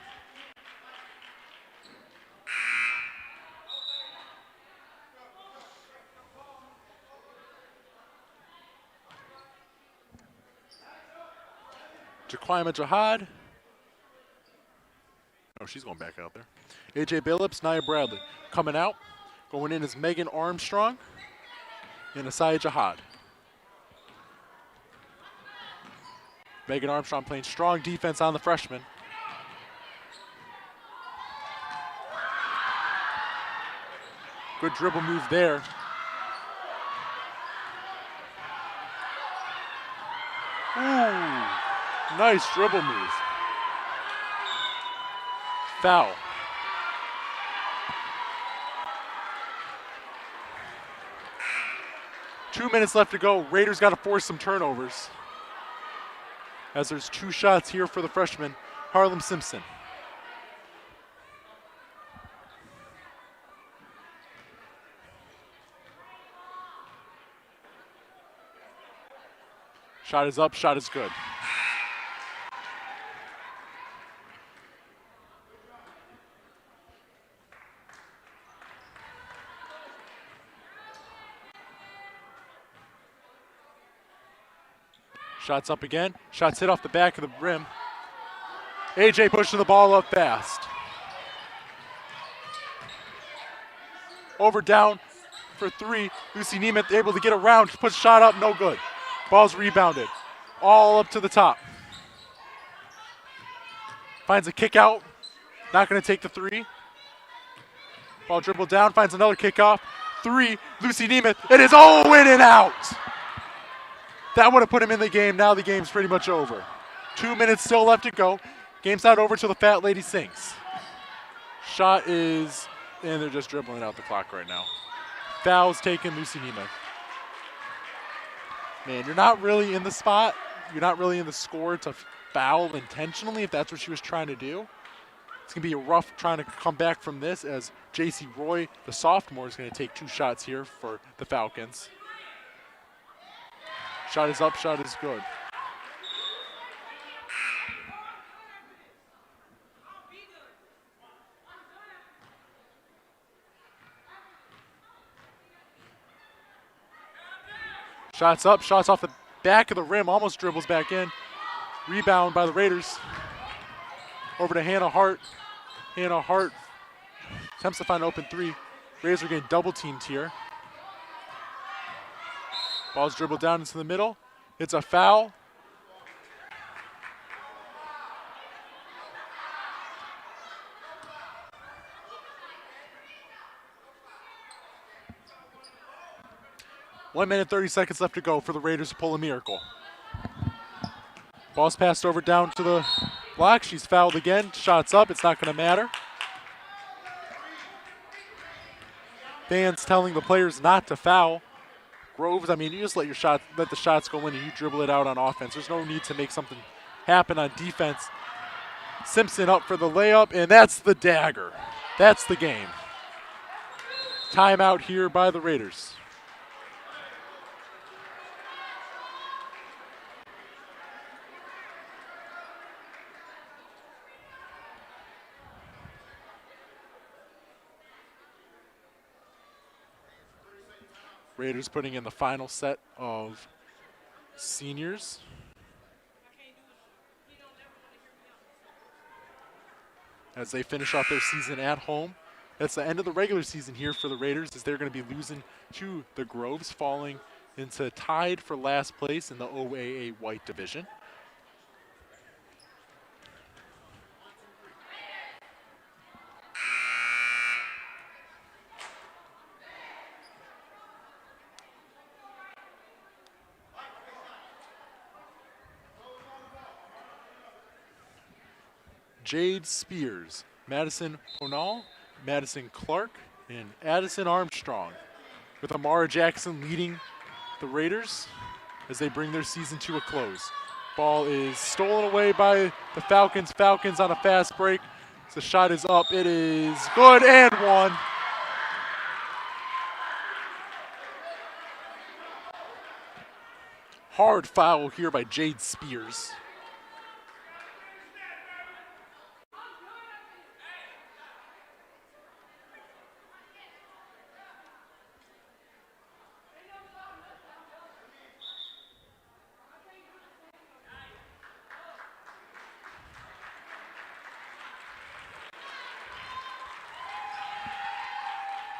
Jaquima Jihad. Oh, she's going back out there. AJ Billups, Nia Bradley. Coming out. Going in is Megan Armstrong and Asaya Jihad. Megan Armstrong playing strong defense on the freshman. Good dribble move there. Ooh, nice dribble move. Foul. Two minutes left to go. Raiders got to force some turnovers, as there's 2 shots here for the freshman, Harlem Simpson. Shot is up, shot is good. Shots up again. Shots hit off the back of the rim. AJ pushing the ball up fast. Over down for 3. Lucy Nemeth able to get around. Puts shot up, no good. Ball's rebounded. All up to the top. Finds a kick out. Not going to take the 3. Ball dribbled down. Finds another kickoff. 3. Lucy Nemeth. It is all in and out. That would have put him in the game. Now the game's pretty much over. 2 minutes still left to go. Game's not over till the fat lady sinks. Shot is, and they're just dribbling out the clock right now. Foul's taken, Lucy Nemeth. Man, you're not really in the spot. You're not really in the score to foul intentionally if that's what she was trying to do. It's going to be rough trying to come back from this, as J.C. Roy, the sophomore, is going to take 2 shots here for the Falcons. Shot is up, shot is good. Shots up, shots off the back of the rim, almost dribbles back in. Rebound by the Raiders. Over to Hannah Hart. Hannah Hart attempts to find an open three. Raiders are getting double teamed here. Ball's dribbled down into the middle. It's a foul. One minute, 30 seconds left to go for the Raiders to pull a miracle. Ball's passed over down to the block. She's fouled again. Shots up. It's not going to matter. Fans telling the players not to foul. Groves, I mean, you just let the shots go in and you dribble it out on offense. There's no need to make something happen on defense. Simpson up for the layup, and that's the dagger. That's the game. Timeout here by the Raiders. Raiders putting in the final set of seniors. As they finish off their season at home. That's the end of the regular season here for the Raiders, as they're going to be losing to the Groves, falling into tied for last place in the OAA White Division. Jade Spears, Madison Ponal, Madison Clark, and Addison Armstrong, with Amara Jackson leading the Raiders as they bring their season to a close. Ball is stolen away by the Falcons. Falcons on a fast break. The shot is up. It is good and one. Hard foul here by Jade Spears.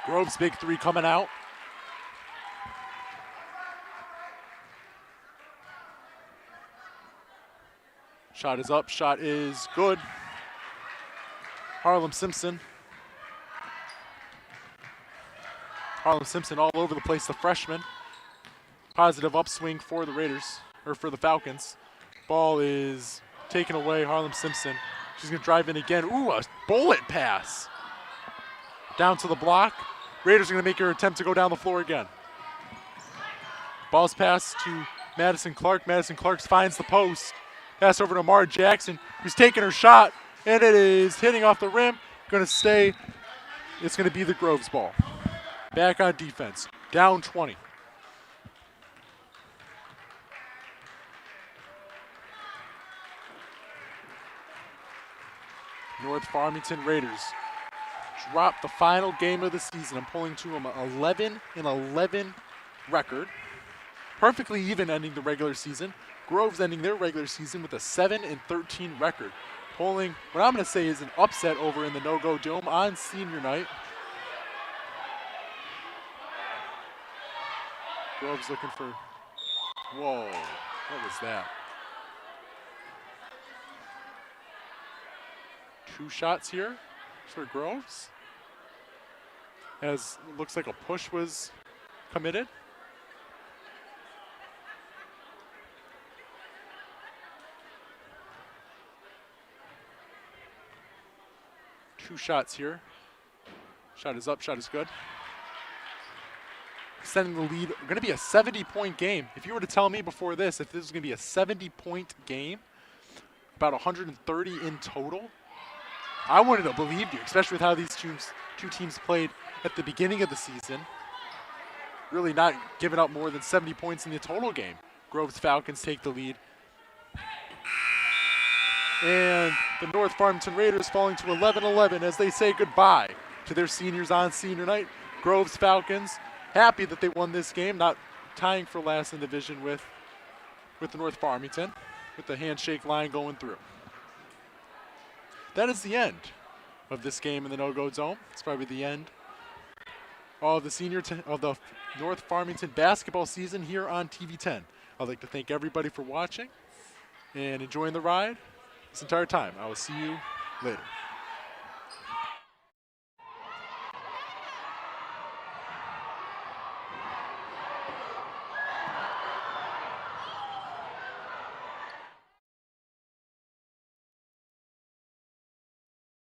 Groves' big three coming out. Shot is up, shot is good. Harlem Simpson. Harlem Simpson all over the place, the freshman. Positive upswing for the Raiders, or for the Falcons. Ball is taken away, Harlem Simpson. She's gonna drive in again. Ooh, a bullet pass. Down to the block. Raiders are going to make her attempt to go down the floor again. Ball's passed to Madison Clark. Madison Clark finds the post. Pass over to Amara Jackson, who's taking her shot, and it is hitting off the rim. Going to stay. It's going to be the Groves ball. Back on defense. Down 20. North Farmington Raiders drop the final game of the season. I'm pulling to them 11-11 record. Perfectly even ending the regular season. Groves ending their regular season with a 7-13 record. Pulling what I'm going to say is an upset over in the No-Go Dome on senior night. Groves looking for, whoa, what was that? Two shots here for Groves, as it looks like a push was committed. Two shots here. Shot is up, shot is good. Extending the lead. Going to be a 70-point game. If you were to tell me before this, if this was going to be a 70-point game, about 130 in total, I wouldn't have believed you, especially with how these two teams played at the beginning of the season. Really not giving up more than 70 points in the total game. Groves Falcons take the lead. And the North Farmington Raiders falling to 11-11 as they say goodbye to their seniors on senior night. Groves Falcons happy that they won this game, not tying for last in division with the North Farmington, with the handshake line going through. That is the end of this game in the no-go zone. It's probably the end of the of the North Farmington basketball season here on TV 10. I'd like to thank everybody for watching and enjoying the ride this entire time. I will see you later.